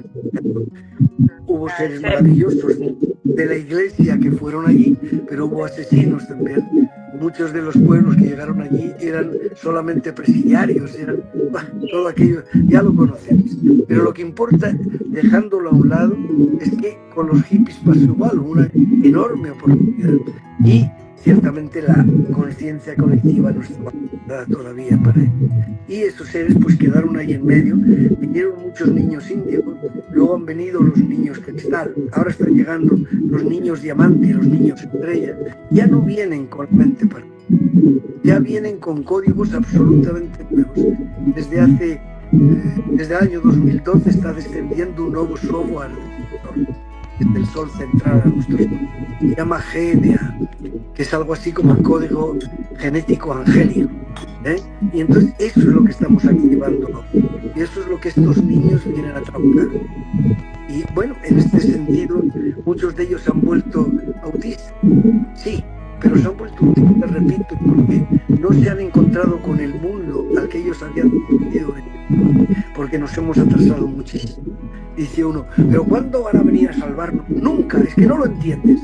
[SPEAKER 5] Hubo seres maravillosos de la iglesia que fueron allí, pero hubo asesinos también. Muchos de los pueblos que llegaron allí eran solamente presidiarios, todo aquello, ya lo conocemos. Pero lo que importa, dejándolo a un lado, es que con los hippies pasó igual, una enorme oportunidad. Y ciertamente la conciencia colectiva no estaba dada todavía para él. Y esos seres pues quedaron ahí en medio. Vinieron muchos niños indios, luego han venido los niños cristal, ahora están llegando los niños diamante y los niños estrella. Ya no vienen con mente para ya vienen con códigos absolutamente nuevos. Desde el año 2012 está descendiendo un nuevo software desde el sol central a nuestro sol. Se llama GNA, que es algo así como el código genético angélico. Y entonces eso es lo que estamos activando, ¿no? Y eso es lo que estos niños vienen a trabajar. Y bueno, en este sentido, muchos de ellos se han vuelto autistas. Sí, pero se han vuelto autistas, repito, porque no se han encontrado con el mundo al que ellos habían venido, porque nos hemos atrasado muchísimo. Dice uno, pero ¿cuándo van a venir a salvarnos? Nunca, es que no lo entiendes.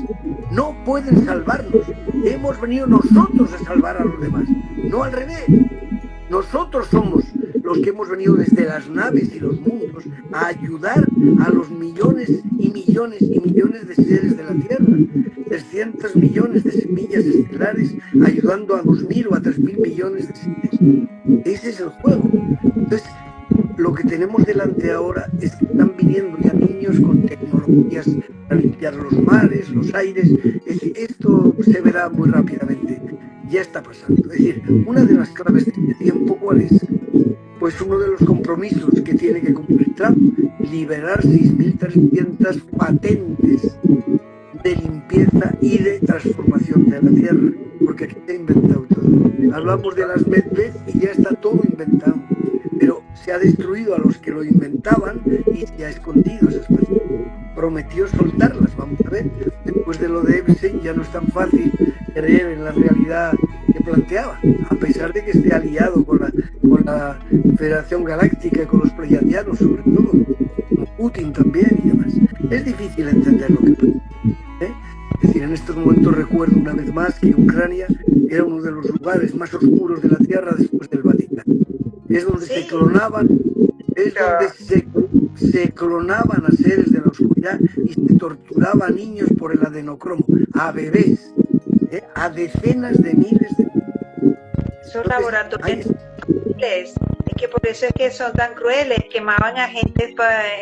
[SPEAKER 5] No pueden salvarnos. Hemos venido nosotros a salvar a los demás, no al revés. Nosotros somos los que hemos venido desde las naves y los mundos a ayudar a los millones y millones y millones de seres de la Tierra. 300 millones de semillas estelares ayudando a 2.000 o a 3.000 millones de seres. Ese es el juego. Entonces, lo que tenemos delante ahora es que están viniendo ya niños con tecnologías para limpiar los mares, los aires. Es decir, esto se verá muy rápidamente. Ya está pasando. Es decir, una de las claves de este tiempo, ¿cuál es? Pues uno de los compromisos que tiene que cumplir Trump, liberar 6.300 patentes de limpieza y de transformación de la Tierra, porque aquí se ha inventado todo. Hablamos de las medved y ya está todo inventado, pero se ha destruido a los que lo inventaban y se ha escondido esas patentes. Prometió soltarlas, vamos a ver. Después de lo de Epstein ya no es tan fácil creer en la realidad que planteaba, a pesar de que esté aliado con la Federación Galáctica y con los pleiadianos, sobre todo, con Putin también y demás. Es difícil entender lo que pasa. Es decir, en estos momentos recuerdo una vez más que Ucrania era uno de los lugares más oscuros de la Tierra después del Vaticano. Es donde se clonaban, se clonaban a seres de la oscuridad y se torturaba a niños por el adenocromo, a bebés, a decenas de miles de...
[SPEAKER 4] Esos laboratorios es que por eso es que son tan crueles, quemaban a gente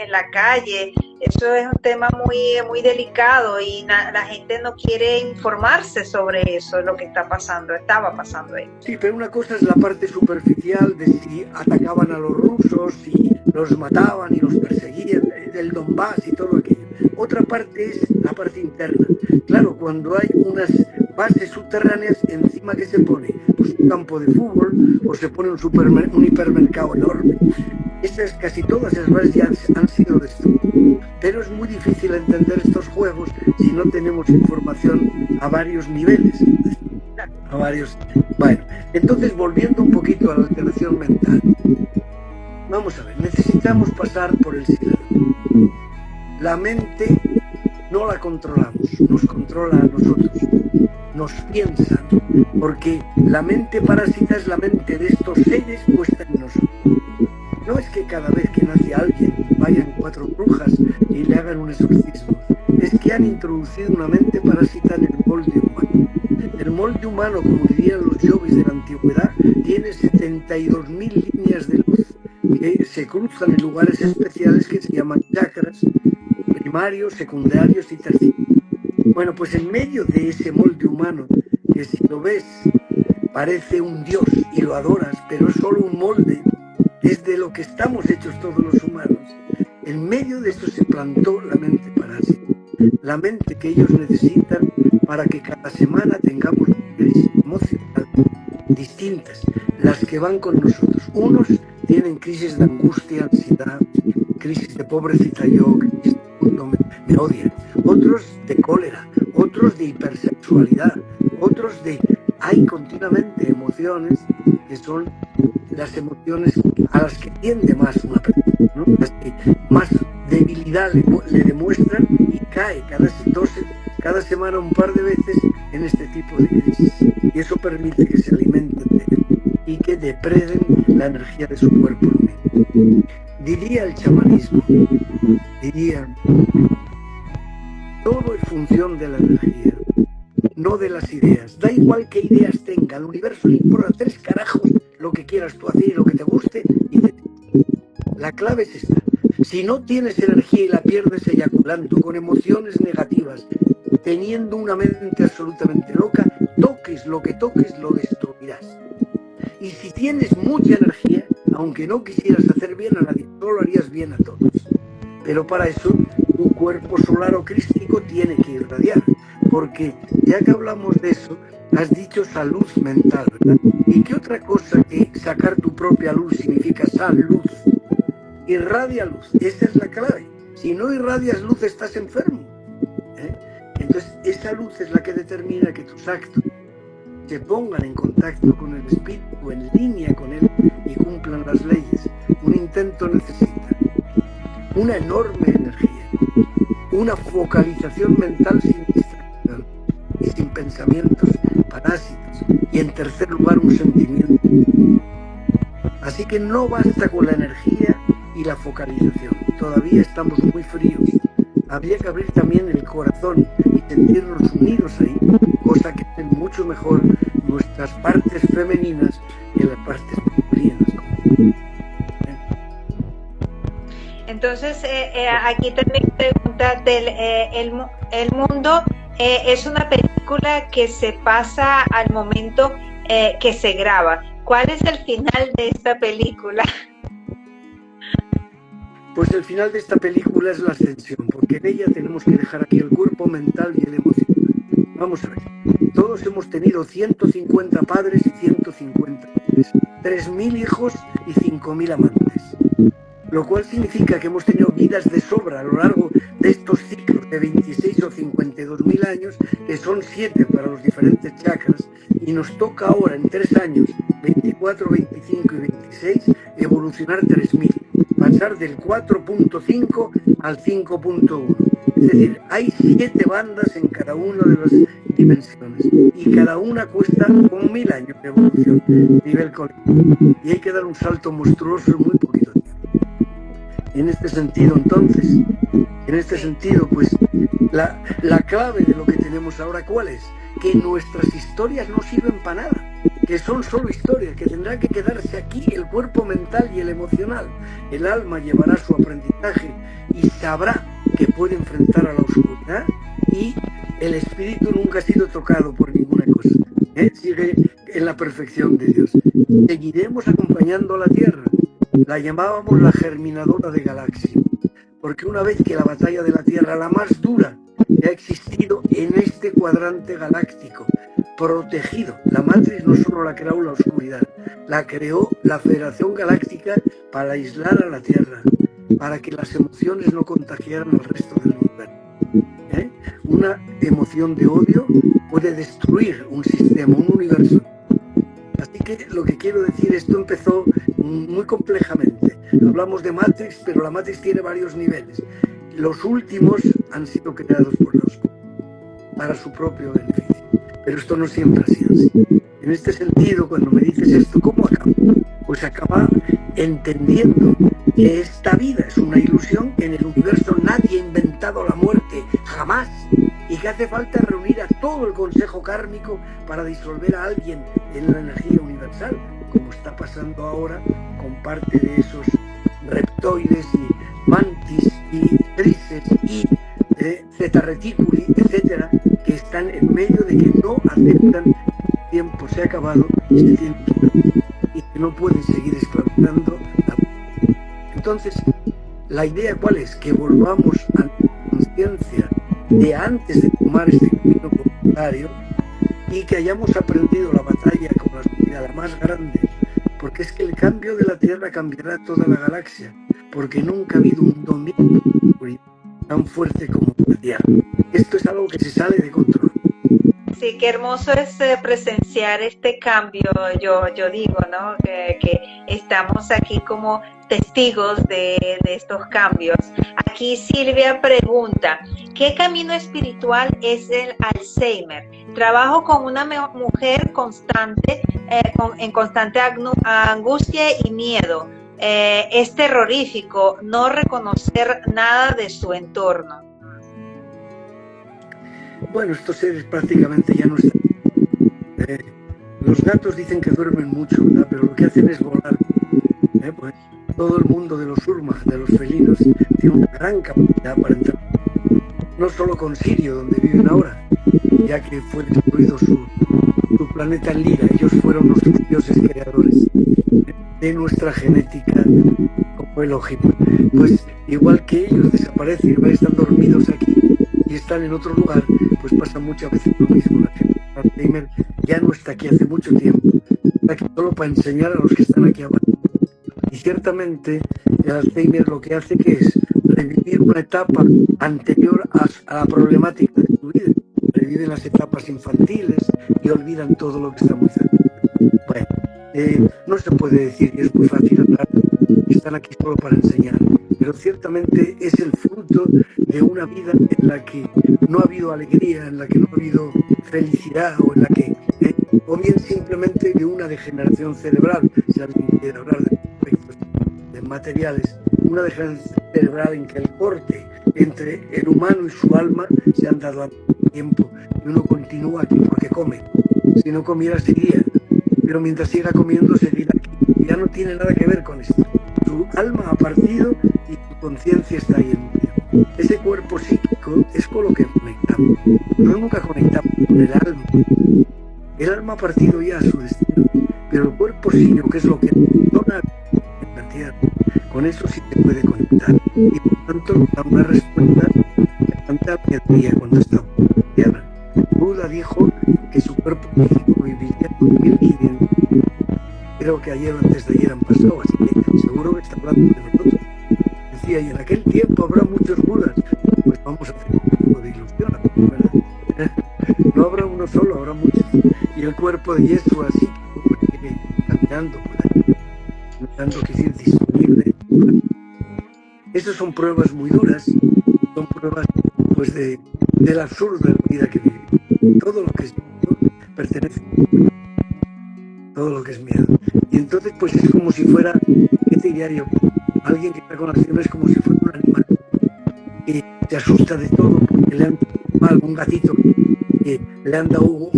[SPEAKER 4] en la calle. Eso es un tema muy delicado y la gente no quiere informarse sobre eso, lo que estaba pasando ahí.
[SPEAKER 5] Sí, pero una cosa es la parte superficial de si atacaban a los rusos, si los mataban y los perseguían, del Donbass y todo aquello. Otra parte es la parte interna. Claro, cuando hay unas bases subterráneas, encima que se pone pues un campo de fútbol o se pone un hipermercado enorme. Casi todas esas bases ya han sido destruidas. Pero es muy difícil entender estos juegos si no tenemos información a varios niveles. Bueno, entonces volviendo un poquito a la alteración mental. Vamos a ver, necesitamos pasar por el silencio. La mente no la controlamos, nos controla a nosotros, nos piensan, porque la mente parásita es la mente de estos seres puesta en nosotros. No es que cada vez que nace alguien vayan 4 brujas y le hagan un exorcismo, es que han introducido una mente parásita en el molde humano. El molde humano, como dirían los yogis de la antigüedad, tiene 72.000 líneas de luz que se cruzan en lugares especiales que se llaman chakras, primarios, secundarios y terciarios. Bueno, pues en medio de ese molde humano, que si lo ves parece un dios y lo adoras, pero es solo un molde, es de lo que estamos hechos todos los humanos. En medio de esto se plantó la mente parásita, la mente que ellos necesitan para que cada semana tengamos crisis emocionales distintas, las que van con nosotros. Unos tienen crisis de angustia, ansiedad, crisis de pobrecita yo, crisis de mundo me odian, otros de cólera, otros de hipersexualidad, otros de... Hay continuamente emociones que son las emociones a las que tiende más una persona, ¿no? Las que más debilidad le demuestran y cae cada semana un par de veces en este tipo de crisis. Y eso permite que se alimenten de él y que depreden la energía de su cuerpo. Diría el chamanismo, todo es función de la energía, no de las ideas. Da igual qué ideas tenga, el universo le importa 3 carajos lo que quieras tú hacer y lo que te guste. La clave es esta: si no tienes energía y la pierdes eyaculando, con emociones negativas, teniendo una mente absolutamente loca, toques lo que toques, lo destruirás. Y si tienes mucha energía, aunque no quisieras hacer bien a nadie, solo harías bien a todos. Pero para eso, tu cuerpo solar o crístico tiene que irradiar, porque ya que hablamos de eso, has dicho salud mental, ¿verdad? ¿Y qué otra cosa que sacar tu propia luz significa salud? irradia luz. Esa es la clave. Si no irradias luz, estás enfermo. Entonces, esa luz es la que determina que tus actos se pongan en contacto con el espíritu, en línea con él, y cumplan las leyes. Un intento necesita una enorme energía, una focalización mental sin distracción y sin pensamientos parásitos, y en tercer lugar un sentimiento. Así que no basta con la energía y la focalización, todavía estamos muy fríos. Habría que abrir también el corazón y sentirnos unidos ahí, cosa que hacen mucho mejor nuestras partes femeninas que las partes masculinas.
[SPEAKER 4] Entonces, aquí también pregunta El Mundo, es una película que se pasa al momento que se graba. ¿Cuál es el final de esta película?
[SPEAKER 5] Pues el final de esta película es la ascensión, porque en ella tenemos que dejar aquí el cuerpo mental y el emocional. Vamos a ver, todos hemos tenido 150 padres y 150 madres, 3.000 hijos y 5.000 amantes, lo cual significa que hemos tenido vidas de sobra a lo largo de estos ciclos de 26 o 52.000 años, que son 7 para los diferentes chakras, y nos toca ahora en 3 años, 24, 25 y 26, evolucionar 3.000. Pasar del 4.5 al 5.1. Es decir, hay 7 bandas en cada una de las dimensiones y cada una cuesta 1.000 años de evolución a nivel colectivo. Y hay que dar un salto monstruoso en muy poquito tiempo. En este sentido, entonces, pues la clave de lo que tenemos ahora, ¿cuál es? Que nuestras historias no sirven para nada, que son solo historias, que tendrá que quedarse aquí el cuerpo mental y el emocional. El alma llevará su aprendizaje y sabrá que puede enfrentar a la oscuridad, y el espíritu nunca ha sido tocado por ninguna cosa. Sigue en la perfección de Dios. Seguiremos acompañando a la Tierra. La llamábamos la germinadora de galaxias, porque una vez que la batalla de la Tierra, la más dura que ha existido en este cuadrante galáctico, protegido. La Matrix no solo la creó la oscuridad, la creó la Federación Galáctica para aislar a la Tierra, para que las emociones no contagiaran al resto del universo. Una emoción de odio puede destruir un sistema, un universo. Así que lo que quiero decir, esto empezó muy complejamente. Hablamos de Matrix, pero la Matrix tiene varios niveles. Los últimos han sido creados por la oscuridad para su propio beneficio. Pero esto no siempre ha sido así. En este sentido, cuando me dices esto, ¿cómo acaba? Pues acaba entendiendo que esta vida es una ilusión, que en el universo nadie ha inventado la muerte, jamás, y que hace falta reunir a todo el consejo kármico para disolver a alguien en la energía universal, como está pasando ahora con parte de esos reptoides y mantis y trices y zeta reticuli, etcétera, que están en medio de que no aceptan que el tiempo se ha acabado y se tienen que ir, y que no pueden seguir esclavizando a... Entonces, la idea ¿cuál es? Que volvamos a la conciencia de antes de tomar este camino voluntario, y que hayamos aprendido la batalla con la oscuridad, la más grande, porque es que el cambio de la Tierra cambiará toda la galaxia, porque nunca ha habido un dominio tan fuerte como la Tierra. Esto es algo que se sale de control.
[SPEAKER 4] Sí, qué hermoso es presenciar este cambio, yo digo, ¿no? Que estamos aquí como testigos de estos cambios. Aquí Silvia pregunta, ¿qué camino espiritual es el Alzheimer? Trabajo con una mujer constante, en constante angustia y miedo. Es terrorífico no reconocer nada de su entorno.
[SPEAKER 5] Bueno, estos seres prácticamente ya no están. Los gatos dicen que duermen mucho, ¿verdad? Pero lo que hacen es volar. Pues todo el mundo de los urmas, de los felinos, tiene una gran capacidad para entrar. No solo con Sirio, donde viven ahora, ya que fue destruido su planeta en Lira. Ellos fueron nuestros dioses creadores de nuestra genética como Elohim. Pues igual que ellos desaparecen y están dormidos aquí y están en otro lugar, pues pasa muchas veces lo mismo. La gente de Alzheimer ya no está aquí hace mucho tiempo, está aquí solo para enseñar a los que están aquí abajo. Y ciertamente el Alzheimer lo que hace que es revivir una etapa anterior a la problemática de su vida. Reviven las etapas infantiles y olvidan todo lo que está muy cerca. Bueno, no se puede decir que es muy fácil hablar, están aquí solo para enseñar, pero ciertamente es el fruto de una vida en la que no ha habido alegría, en la que no ha habido felicidad, o en la que, o bien simplemente de una degeneración cerebral, si alguien quiere hablar de aspectos materiales, una degeneración cerebral en que el corte entre el humano y su alma se han dado a tiempo, y uno continúa aquí porque come. Si no comiera seguiría, pero mientras siga comiendo seguirá aquí. Ya no tiene nada que ver con esto. Su alma ha partido y su conciencia está ahí en medio. Ese cuerpo psíquico es con lo que conectamos. No nunca conectamos con el alma. El alma ha partido ya a su destino, pero el cuerpo psíquico, que es lo que dona en la tierra, con eso sí se puede conectar. Y por tanto da una respuesta bastante a la teoría cuando está en la tierra. Buda dijo que su cuerpo físico viviría 2500. Creo que ayer o antes de ayer han pasado, así que seguro que está hablando de nosotros. Decía, y en aquel tiempo habrá muchos Budas. Pues vamos a hacer un poco de ilusión, ¿verdad? No habrá uno solo, habrá muchos. Y el cuerpo de Yeshua así que sigue caminando por ahí, caminando, que es disponible. Esas son pruebas muy duras, son pruebas pues del absurdo de la vida que vivimos. Todo lo que es miedo pertenece a todo lo que es miedo. Y entonces pues es como si fuera, ¿qué te diría yo? Alguien que está con Alzheimer es como si fuera un animal que te asusta de todo, porque le han dado un gatito que le han dado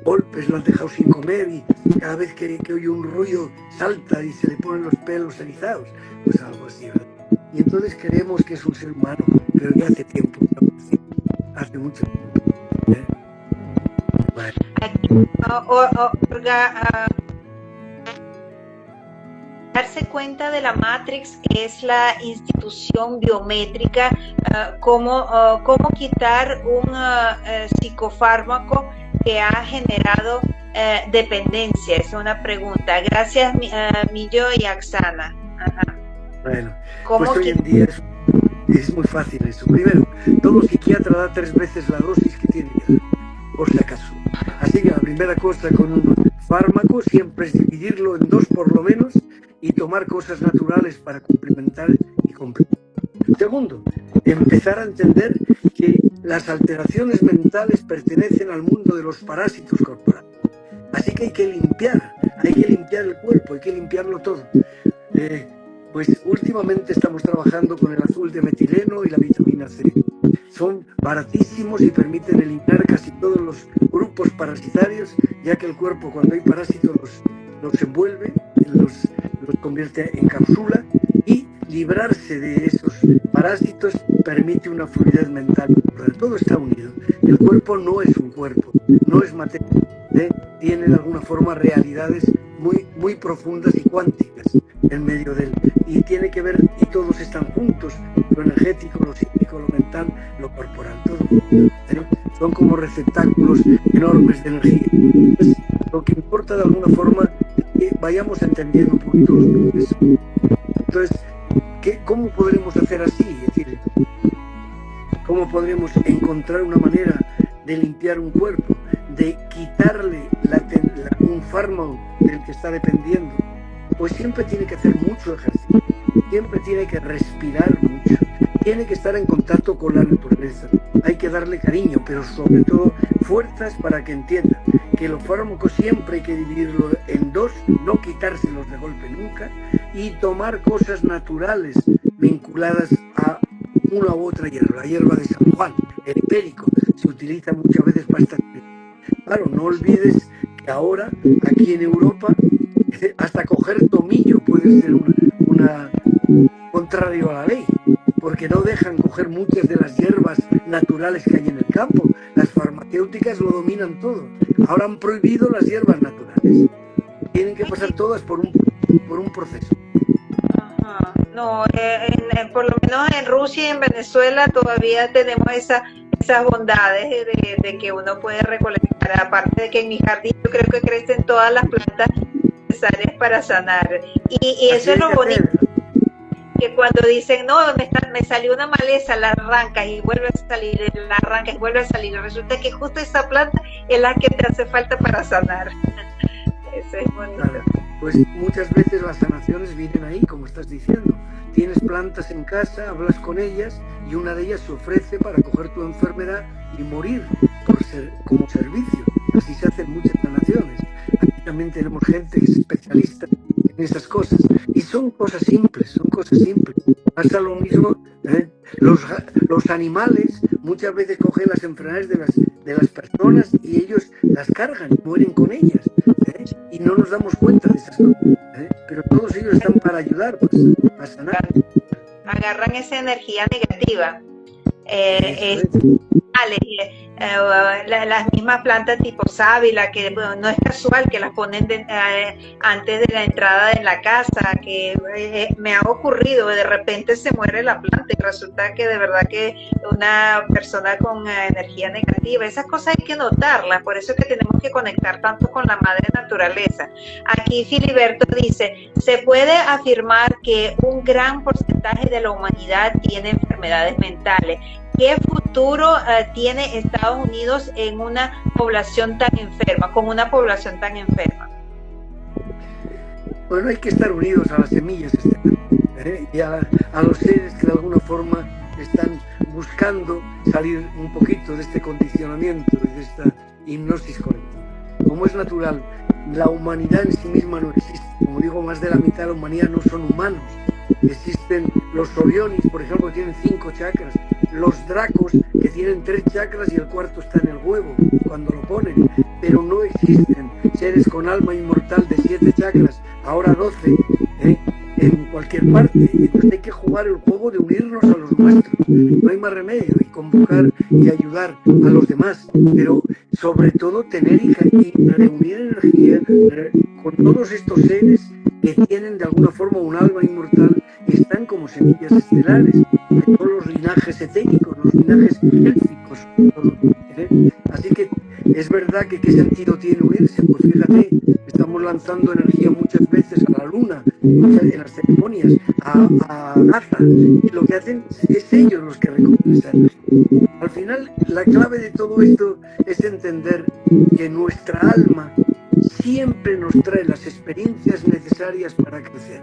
[SPEAKER 5] golpes, lo han dejado sin comer, y cada vez que oye un ruido salta y se le ponen los pelos erizados, pues algo así, ¿verdad? Y entonces creemos que es un ser humano, pero ya hace tiempo, hace mucho tiempo. Bueno.
[SPEAKER 4] Darse cuenta de la Matrix, que es la institución biométrica, cómo quitar un psicofármaco que ha generado dependencia. Es una pregunta. Gracias, Millo y Axana. Ajá.
[SPEAKER 5] Bueno, pues hoy en día es muy fácil eso. Primero, todo psiquiatra da 3 veces la dosis que tiene que dar, por si acaso. Así que la primera cosa con un fármaco siempre es dividirlo en 2 por lo menos y tomar cosas naturales para complementar y completar. Segundo, empezar a entender que las alteraciones mentales pertenecen al mundo de los parásitos corporales. Así que hay que limpiar el cuerpo, hay que limpiarlo todo. Pues últimamente estamos trabajando con el azul de metileno y la vitamina C. Son baratísimos y permiten eliminar casi todos los grupos parasitarios, ya que el cuerpo cuando hay parásitos los envuelve, los convierte en cápsula, y librarse de esos parásitos permite una fluidez mental. Todo está unido. El cuerpo no es un cuerpo, no es materia, tiene de alguna forma realidades muy, muy profundas y cuánticas en medio de él, y tiene que ver, y todos están juntos, lo energético, lo psíquico, lo mental, lo corporal, todo son como receptáculos enormes de energía. Entonces, lo que importa de alguna forma es que vayamos entendiendo un poquito los procesos. Entonces, ¿cómo podremos hacer así? Es decir, ¿cómo podremos encontrar una manera de limpiar un cuerpo, de quitarle un fármaco del que está dependiendo? Pues siempre tiene que hacer mucho ejercicio, siempre tiene que respirar mucho, tiene que estar en contacto con la naturaleza, hay que darle cariño, pero sobre todo fuerzas para que entienda que los fármacos siempre hay que dividirlos en 2, no quitárselos de golpe nunca, y tomar cosas naturales vinculadas a una u otra hierba. La hierba de San Juan, el hipérico, se utiliza muchas veces para esta. Claro, no olvides que ahora aquí en Europa hasta coger tomillo puede ser una contrario a la ley, porque no dejan coger muchas de las hierbas naturales que hay en el campo. Las farmacéuticas lo dominan todo. Ahora han prohibido las hierbas naturales. Tienen que pasar todas por un proceso.
[SPEAKER 4] Ajá. No, por lo menos en Rusia y en Venezuela todavía tenemos esas bondades de que uno puede recolectar. Aparte de que en mi jardín yo creo que crecen todas las plantas necesarias para sanar. Y
[SPEAKER 5] Así
[SPEAKER 4] eso es
[SPEAKER 5] hay
[SPEAKER 4] lo
[SPEAKER 5] que
[SPEAKER 4] bonito,
[SPEAKER 5] hacer.
[SPEAKER 4] que cuando dicen, no, me salió una maleza, la arrancas y vuelve a salir, la arrancas y vuelve a salir. Resulta que justo esa planta es la que te hace falta para sanar. Eso es bonito.
[SPEAKER 5] Claro, pues muchas veces las sanaciones vienen ahí, como estás diciendo. Tienes plantas en casa, hablas con ellas y una de ellas se ofrece para coger tu enfermedad y morir como servicio. Así se hacen muchas sanaciones. Aquí también tenemos gente que es especialista en esas cosas. Y son cosas simples, son cosas simples. Pasa lo mismo, ¿eh? Los animales muchas veces cogen las enfermedades de las personas y ellos las cargan y mueren con ellas, ¿eh? Y no nos damos cuenta de esas cosas, ¿eh? Pero todos ellos están para ayudar, para sanar.
[SPEAKER 4] Agarran esa energía negativa.
[SPEAKER 5] Eso es.
[SPEAKER 4] Las mismas plantas tipo sábila, que bueno, no es casual que las ponen antes de la entrada de la casa, que me ha ocurrido, de repente se muere la planta y resulta que de verdad que una persona con energía negativa, esas cosas hay que notarlas, por eso es que tenemos que conectar tanto con la madre naturaleza. Aquí Filiberto dice, se puede afirmar que un gran porcentaje de la humanidad tiene enfermedades mentales. ¿Qué futuro tiene Estados Unidos en una población tan enferma, con una población tan enferma?
[SPEAKER 5] Bueno, hay que estar unidos a las semillas, ¿eh? Y a los seres que de alguna forma están buscando salir un poquito de este condicionamiento y de esta hipnosis colectiva. Como es natural, la humanidad en sí misma no existe. Como digo, más de la mitad de la humanidad no son humanos. Existen los Orionis, por ejemplo, que tienen 5 chakras, los Dracos, que tienen 3 chakras y el cuarto está en el huevo, cuando lo ponen, pero no existen seres con alma inmortal de 7 chakras, ahora 12, en cualquier parte. Entonces hay que jugar el juego de unirnos a los nuestros, no hay más remedio, y convocar y ayudar a los demás, pero sobre todo tener y reunir energía con todos estos seres que tienen de alguna forma un alma inmortal y están como semillas estelares, de todos los linajes etéricos, los linajes élficos. Así que es verdad que qué sentido tiene unirse, pues fíjate, estamos lanzando energía muchas veces a la luna, en las ceremonias, a Gaza, y lo que hacen es ellos los que recogen esa energía. Al final, la clave de todo esto es entender que nuestra alma siempre nos trae las experiencias necesarias para crecer.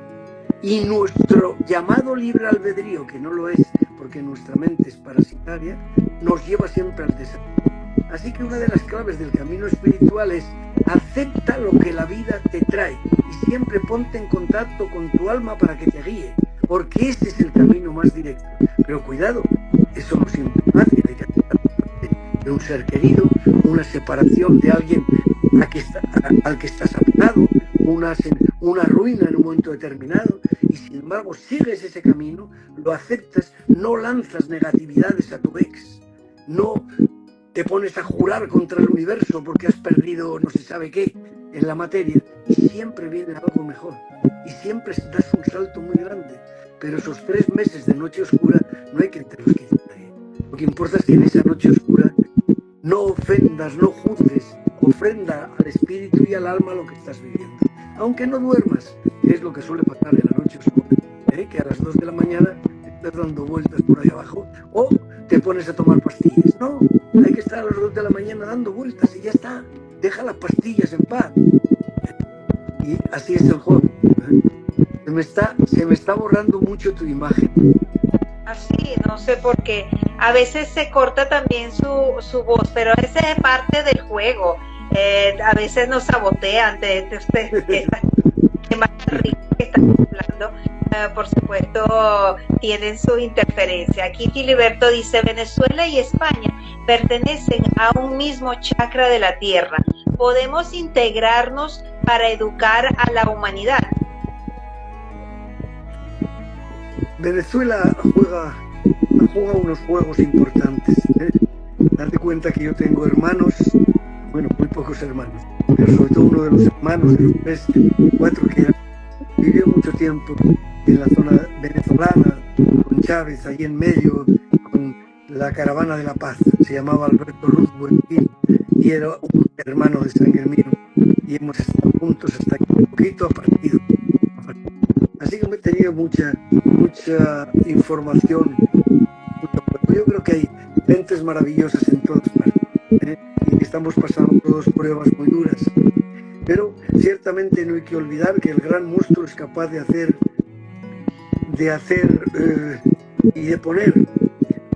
[SPEAKER 5] Y nuestro llamado libre albedrío, que no lo es porque nuestra mente es parasitaria, nos lleva siempre al desarrollo. Así que una de las claves del camino espiritual es acepta lo que la vida te trae y siempre ponte en contacto con tu alma para que te guíe, porque ese es el camino más directo. Pero cuidado, eso no siempre es fácil, hay que aceptar de un ser querido, una separación de alguien al que estás apegado, una ruina en un momento determinado, y sin embargo sigues ese camino, lo aceptas, no lanzas negatividades a tu ex, no te pones a jurar contra el universo porque has perdido no se sabe qué en la materia, y siempre viene algo mejor, y siempre das un salto muy grande, pero esos 3 meses de noche oscura no hay que te los quite nadie. Lo que importa es que en esa noche oscura no ofendas, no juzgues, ofrenda al espíritu y al alma lo que estás viviendo. Aunque no duermas, que es lo que suele pasar en la noche oscura, que a las 2 de la mañana estás dando vueltas por ahí abajo, o te pones a tomar pastillas. No, hay que estar a las 2 de la mañana dando vueltas y ya está. Deja las pastillas en paz. Y así es el juego. Se me está borrando mucho tu imagen.
[SPEAKER 4] Así, no sé por qué. A veces se corta también su voz, pero esa es parte del juego. A veces nos sabotean de ustedes temas ricos que están hablando. Por supuesto, tienen su interferencia. Aquí Filiberto dice, Venezuela y España pertenecen a un mismo chakra de la Tierra. Podemos integrarnos para educar a la humanidad.
[SPEAKER 5] Venezuela juega unos juegos importantes. Date cuenta que yo tengo hermanos, bueno, muy pocos hermanos, pero sobre todo uno de los hermanos de los 3, 4 que vivió mucho tiempo en la zona venezolana, con Chávez ahí en medio, con la caravana de la paz. Se llamaba Alberto Ruth Buenfil y era un hermano de sangre mío. y hemos estado juntos hasta que un poquito ha partido. Así que me he tenido mucha información. Yo creo que hay mentes maravillosas en todas partes, y que estamos pasando todos pruebas muy duras. Pero ciertamente no hay que olvidar que el gran monstruo es capaz de hacer y de poner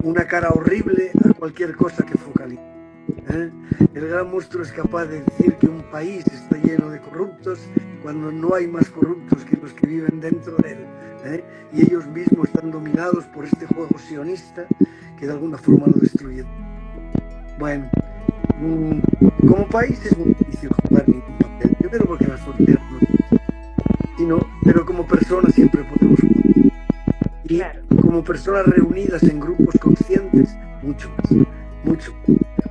[SPEAKER 5] una cara horrible a cualquier cosa que focalice. El gran monstruo es capaz de decir que un país está lleno de corruptos cuando no hay más corruptos que los que viven dentro de él, y ellos mismos están dominados por este juego sionista que de alguna forma lo destruye. Bueno, como país es muy difícil jugar ningún papel, primero porque las fronteras no, pero como personas siempre podemos jugar. Y como personas reunidas en grupos conscientes, mucho más, mucho.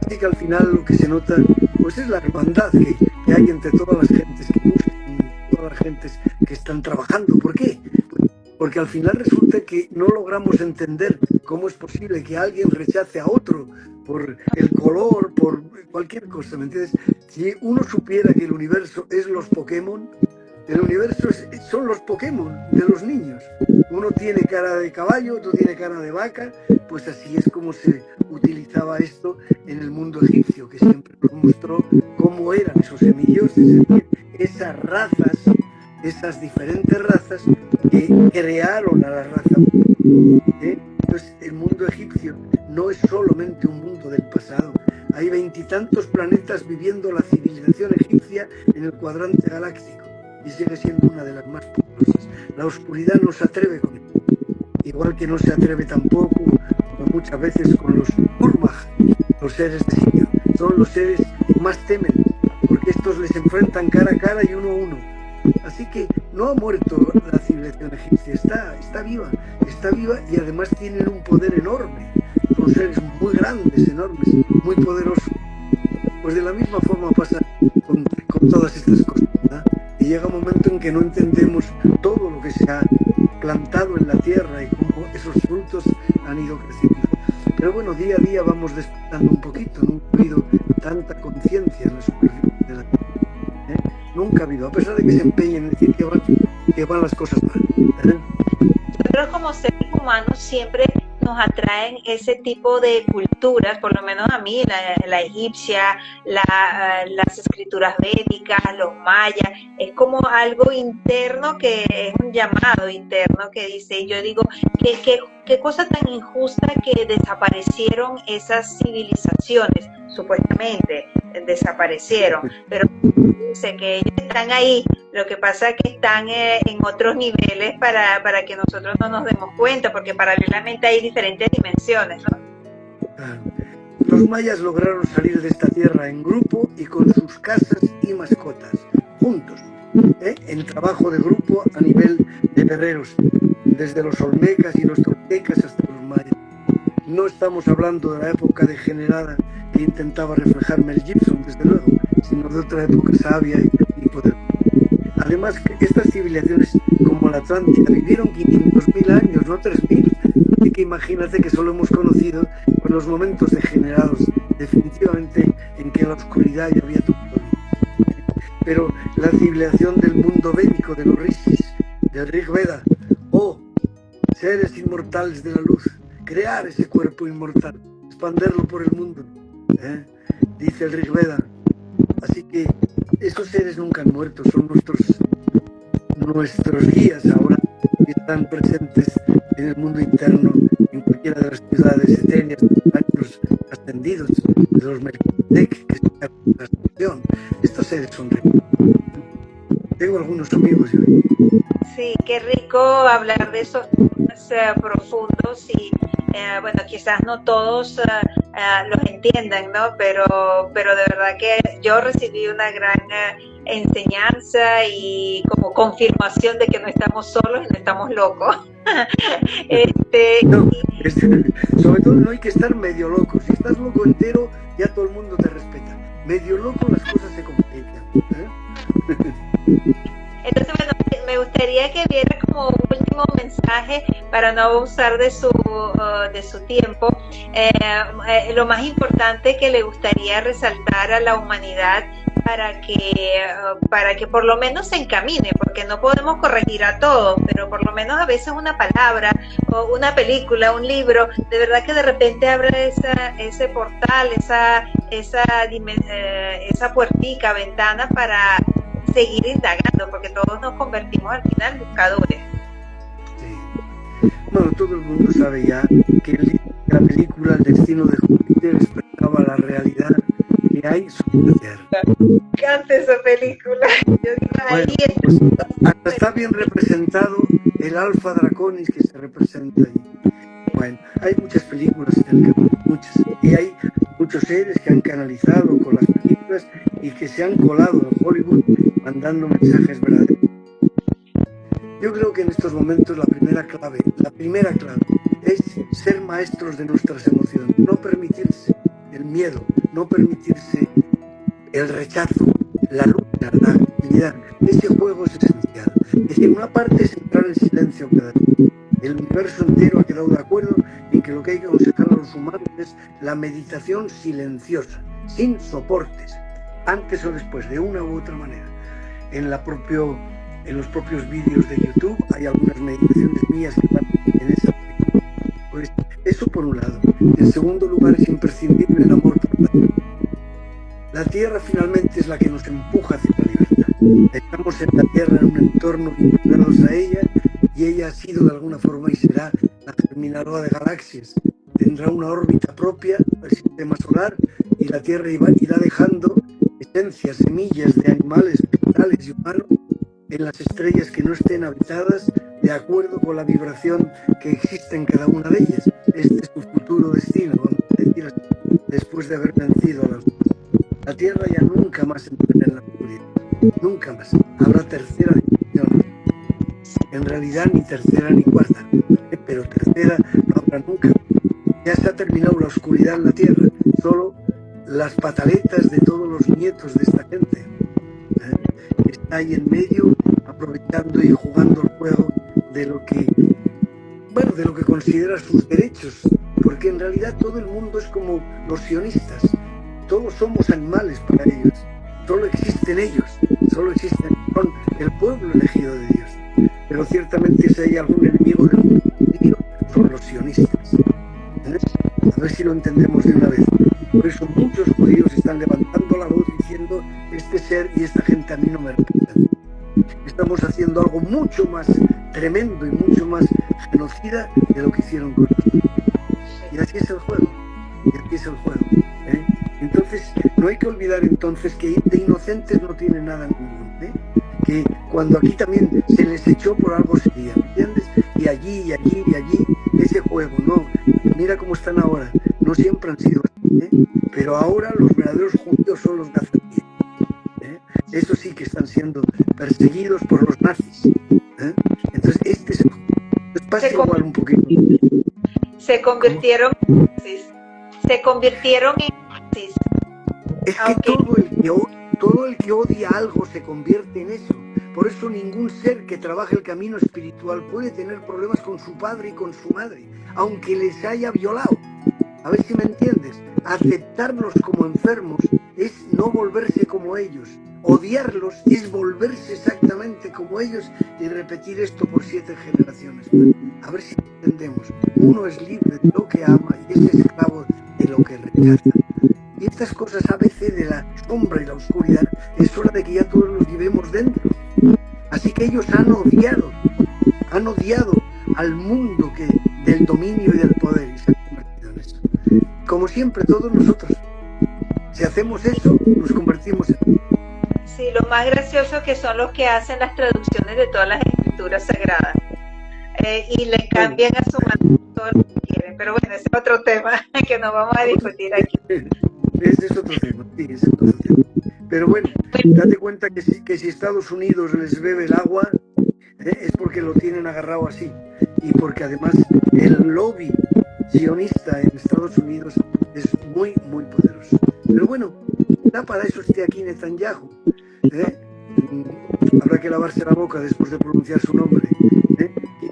[SPEAKER 5] Así que al final lo que se nota pues es la hermandad que hay entre todas las gentes que buscan, todas las gentes que están trabajando. ¿Por qué? Porque al final resulta que no logramos entender cómo es posible que alguien rechace a otro por el color, por cualquier cosa, ¿me entiendes? Si uno supiera que el universo es los Pokémon, el universo son los Pokémon de los niños. Uno tiene cara de caballo, otro tiene cara de vaca, pues así es como se utilizaba esto en el mundo egipcio, que siempre nos mostró cómo eran esos semidioses, es decir, esas razas, esas diferentes razas que crearon a la raza. Entonces el mundo egipcio no es solamente un mundo del pasado. Hay 20 y tantos planetas viviendo la civilización egipcia en el cuadrante galáctico y sigue siendo una de las más poderosas. La oscuridad no se atreve con él, igual que no se atreve tampoco muchas veces con los Urmaj, los seres de Sirio. Son los seres que más temen, porque estos les enfrentan cara a cara y uno a uno. Así que no ha muerto la civilización egipcia, está viva y además tienen un poder enorme. Son seres muy grandes, enormes, muy poderosos. Pues de la misma forma pasa con todas estas cosas, ¿verdad? Y llega un momento en que no entendemos todo lo que se ha plantado en la tierra y cómo esos frutos han ido creciendo. Pero bueno, día a día vamos despertando un poquito. Nunca ha habido tanta conciencia en la superficie de la tierra. Nunca ha habido, a pesar de que se empeñen en decir que van las cosas mal.
[SPEAKER 4] Nosotros como seres humanos siempre nos atraen ese tipo de culturas, por lo menos a mí, la egipcia, las escrituras védicas, los mayas, es como algo interno, que es un llamado interno que dice, yo digo, qué cosa tan injusta que desaparecieron esas civilizaciones, supuestamente desaparecieron, pero dice que ellos están ahí, lo que pasa es que están en otros niveles para que nosotros no nos demos cuenta, porque paralelamente hay diferentes dimensiones, ¿no?
[SPEAKER 5] Los mayas lograron salir de esta tierra en grupo y con sus casas y mascotas, juntos, en trabajo de grupo a nivel de guerreros, desde los olmecas y los toltecas hasta los mayas. No estamos hablando de la época degenerada que intentaba reflejar Mel Gibson, desde luego, sino de otra época sabia y poderosa. Además, estas civilizaciones como la Atlántida vivieron 500.000 años, no 3.000. Así que imagínate que solo hemos conocido los momentos degenerados, definitivamente, en que la oscuridad ya había tomado. Pero la civilización del mundo védico, de los rishis, del Rig Veda, seres inmortales de la luz, crear ese cuerpo inmortal, expanderlo por el mundo, dice el Rig Veda. Así que esos seres nunca han muerto, son nuestros guías ahora, que están presentes en el mundo interno, en cualquiera de las ciudades etéreas, de los ángeles ascendidos, de los Melchizedek, que están en la ascensión. Estos seres son ricos. Tengo algunos amigos hoy.
[SPEAKER 4] Sí, qué rico hablar de esos temas profundos y bueno, quizás no todos los entiendan, ¿no? Pero de verdad que yo recibí una gran enseñanza y como confirmación de que no estamos solos y no estamos locos.
[SPEAKER 5] No, sobre todo no hay que estar medio loco. Si estás loco entero, ya todo el mundo te respeta. Medio loco las cosas se complican.
[SPEAKER 4] Entonces, bueno, me gustaría que viera como un último mensaje para no abusar de su tiempo. Lo más importante que le gustaría resaltar a la humanidad para que por lo menos se encamine, porque no podemos corregir a todos, pero por lo menos a veces una palabra o una película, un libro, de verdad que de repente abre ese portal, esa puertica, ventana para seguir indagando, porque todos nos convertimos al final en buscadores.
[SPEAKER 5] Sí. Bueno, todo el mundo sabe ya que la película El destino de Júpiter expresaba la realidad que hay sobre la Tierra.
[SPEAKER 4] Me encanta esa película. Yo digo,
[SPEAKER 5] Bueno,
[SPEAKER 4] ahí
[SPEAKER 5] pues, hasta está bien representado el Alfa Draconis que se representa allí. Bueno, hay muchas películas en el que muchas, y hay muchos seres que han canalizado con las películas y que se han colado en Hollywood mandando mensajes verdaderos. Yo creo que en estos momentos la primera clave es ser maestros de nuestras emociones, no permitirse el miedo, no permitirse el rechazo, la lucha, la actividad. Ese juego es esencial. Es decir, una parte es entrar en silencio cada día. El universo entero ha quedado de acuerdo en que lo que hay que aconsejar a los humanos es la meditación silenciosa, sin soportes, antes o después, de una u otra manera. En los propios vídeos de YouTube hay algunas meditaciones mías que van en esa dirección. Pues eso por un lado. En segundo lugar, es imprescindible el amor por la tierra. La tierra finalmente es la que nos empuja hacia la libertad. Estamos en la tierra en un entorno vinculados a ella, y ella ha sido de alguna forma y será la germinadora de galaxias. Tendrá una órbita propia del sistema solar, y la tierra irá dejando esencias, semillas de animales, vegetales y humanos en las estrellas que no estén habitadas de acuerdo con la vibración que existe en cada una de ellas. Este es su futuro destino, vamos a decir así, después de haber vencido a la luz. La Tierra ya nunca más entrará en la oscuridad, nunca más. Habrá tercera dimensión. En realidad ni tercera ni cuarta, pero tercera no habrá nunca. Ya se ha terminado la oscuridad en la Tierra, solo las pataletas de todos los nietos de esta gente. Está ahí en medio, aprovechando y jugando el juego de lo que considera sus derechos, porque en realidad todo el mundo es como los sionistas, todos somos animales para ellos, solo existen ellos, son el pueblo elegido de Dios, pero ciertamente si hay algún enemigo del mundo son los sionistas. A ver si lo entendemos de una vez. Por eso muchos judíos están levantando la voz diciendo: este ser y esta gente a mí no me representan. Estamos haciendo algo mucho más tremendo y mucho más genocida de lo que hicieron con nosotros. Y así es el juego. Entonces, no hay que olvidar entonces que de inocentes no tiene nada ninguno. Que cuando aquí también se les echó por algo sería, ¿entiendes? Y allí, y allí, y allí, ese juego, no. Mira cómo están ahora. No siempre han sido así, pero ahora los verdaderos judíos son los nazaríes. Eso sí que están siendo perseguidos por los nazis. Entonces, este es el juego. Entonces, pasa igual un poquito.
[SPEAKER 4] Se convirtieron en nazis.
[SPEAKER 5] Es que todo el que odia algo se convierte en eso. Por eso ningún ser que trabaje el camino espiritual puede tener problemas con su padre y con su madre, aunque les haya violado. A ver si me entiendes. Aceptarlos como enfermos es no volverse como ellos. Odiarlos es volverse exactamente como ellos y repetir esto por 7 generaciones. A ver si entendemos. Uno es libre de lo que ama y es esclavo de lo que rechaza. Y estas cosas a veces de la sombra y la oscuridad es hora de que ya todos los llevemos dentro. Así que ellos han odiado al mundo del dominio y del poder y se han convertido en eso. Como siempre, todos nosotros, si hacemos eso, nos convertimos en...
[SPEAKER 4] Sí, lo más gracioso que son los que hacen las traducciones de todas las escrituras sagradas y le cambian a su manera todo lo que quieren. Pero bueno, ese es otro tema que no vamos a discutir aquí.
[SPEAKER 5] Ese es otro tema, sí, ese es otro tema. Pero bueno, date cuenta que si Estados Unidos les bebe el agua, es porque lo tienen agarrado así. Y porque además el lobby sionista en Estados Unidos es muy, muy poderoso. Pero bueno, da para eso esté aquí Netanyahu. Habrá que lavarse la boca después de pronunciar su nombre.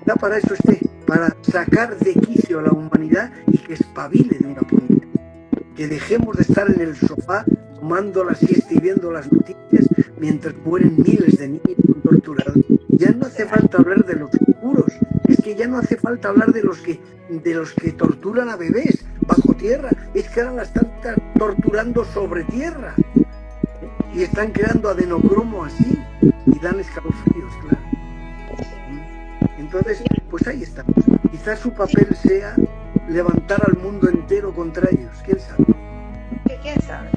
[SPEAKER 5] Da para eso esté, para sacar de quicio a la humanidad y que espabile de una punta. Que dejemos de estar en el sofá tomando la siesta y viendo las noticias mientras mueren miles de niños torturados. Ya no hace falta hablar de los oscuros, es que ya no hace falta hablar de los que torturan a bebés bajo tierra, es que ahora la están torturando sobre tierra y están creando adenocromo así y dan escalofríos, claro. Entonces, pues ahí estamos. Quizás su papel sea levantar al mundo entero contra ellos, quién sabe.
[SPEAKER 4] ¿Quién sabe?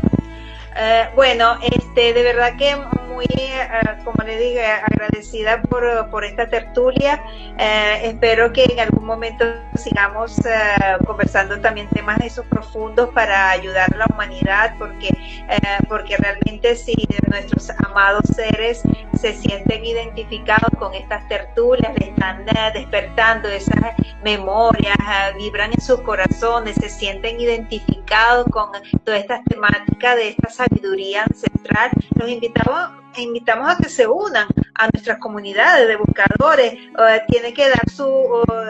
[SPEAKER 4] Bueno, de verdad que muy, como le digo, agradecida por esta tertulia. Espero que en algún momento sigamos conversando también temas de esos profundos para ayudar a la humanidad, porque realmente si nuestros amados seres se sienten identificados con estas tertulias, le están despertando esas memorias, vibran en sus corazones, se sienten identificados con todas estas temáticas de esta sabiduría ancestral, los invitamos a que se unan a nuestras comunidades de buscadores. Tiene que dar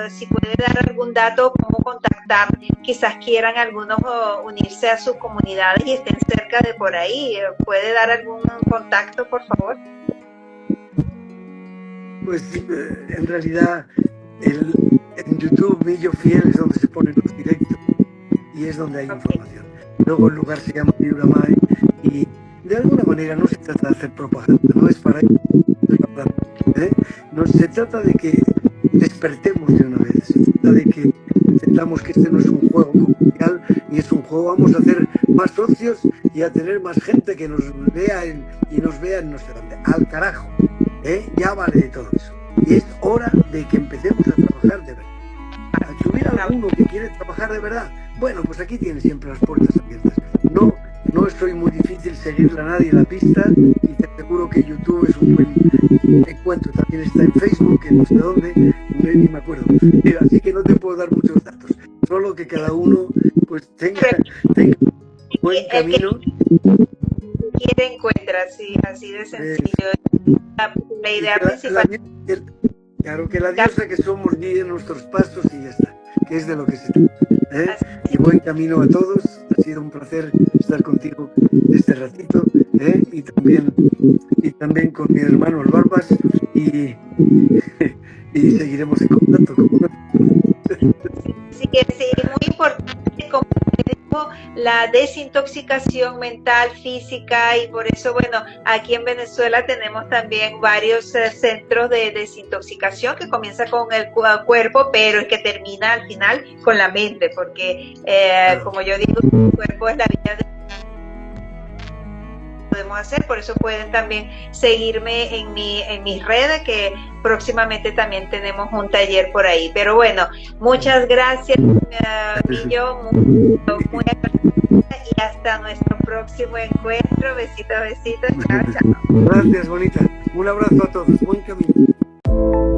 [SPEAKER 4] si puede dar algún dato, cómo contactar, quizás quieran algunos unirse a sus comunidades y estén cerca de por ahí. ¿Puede dar algún contacto, por favor?
[SPEAKER 5] Pues en realidad en YouTube Millo Fiel es donde se ponen los directos y es donde hay información. Luego el lugar se llama Liuramay y de alguna manera no se trata de hacer propaganda, no es para ello, no se trata de que despertemos de una vez, se trata de que entendamos que este no es un juego comercial ni es un juego, vamos a hacer más socios y a tener más gente que nos vea y nos vea en no sé dónde, al carajo, ya vale de todo eso. Y es hora de que empecemos a trabajar de verdad. Si hubiera alguno que quiere trabajar de verdad, bueno, pues aquí tiene siempre las puertas abiertas. No soy muy difícil seguirle a nadie la pista y te aseguro que YouTube es un buen encuentro. También está en Facebook, en no sé dónde, ni me acuerdo. Así que no te puedo dar muchos datos. Solo que cada uno pues tenga buen camino.
[SPEAKER 4] Quiere encuentra, sí, así de sencillo. La idea principal.
[SPEAKER 5] Claro, que la diosa que somos guíe nuestros pasos y ya está, que es de lo que se trata. Y buen camino a todos, ha sido un placer estar contigo este ratito, y también con mi hermano el Barbas, y seguiremos en contacto.
[SPEAKER 4] Sí, muy importante, como te digo, la desintoxicación mental, física, y por eso, bueno, aquí en Venezuela tenemos también varios centros de desintoxicación que comienza con el cuerpo, pero es que termina al final con la mente, porque como yo digo, el cuerpo es la vida de podemos hacer. Por eso pueden también seguirme en mis redes, que próximamente también tenemos un taller por ahí. Pero bueno, muchas gracias, Millo, muy agradecida, y hasta nuestro próximo encuentro. Besitos, besitos, chao, chao.
[SPEAKER 5] Gracias, bonita. Un abrazo a todos. Buen camino.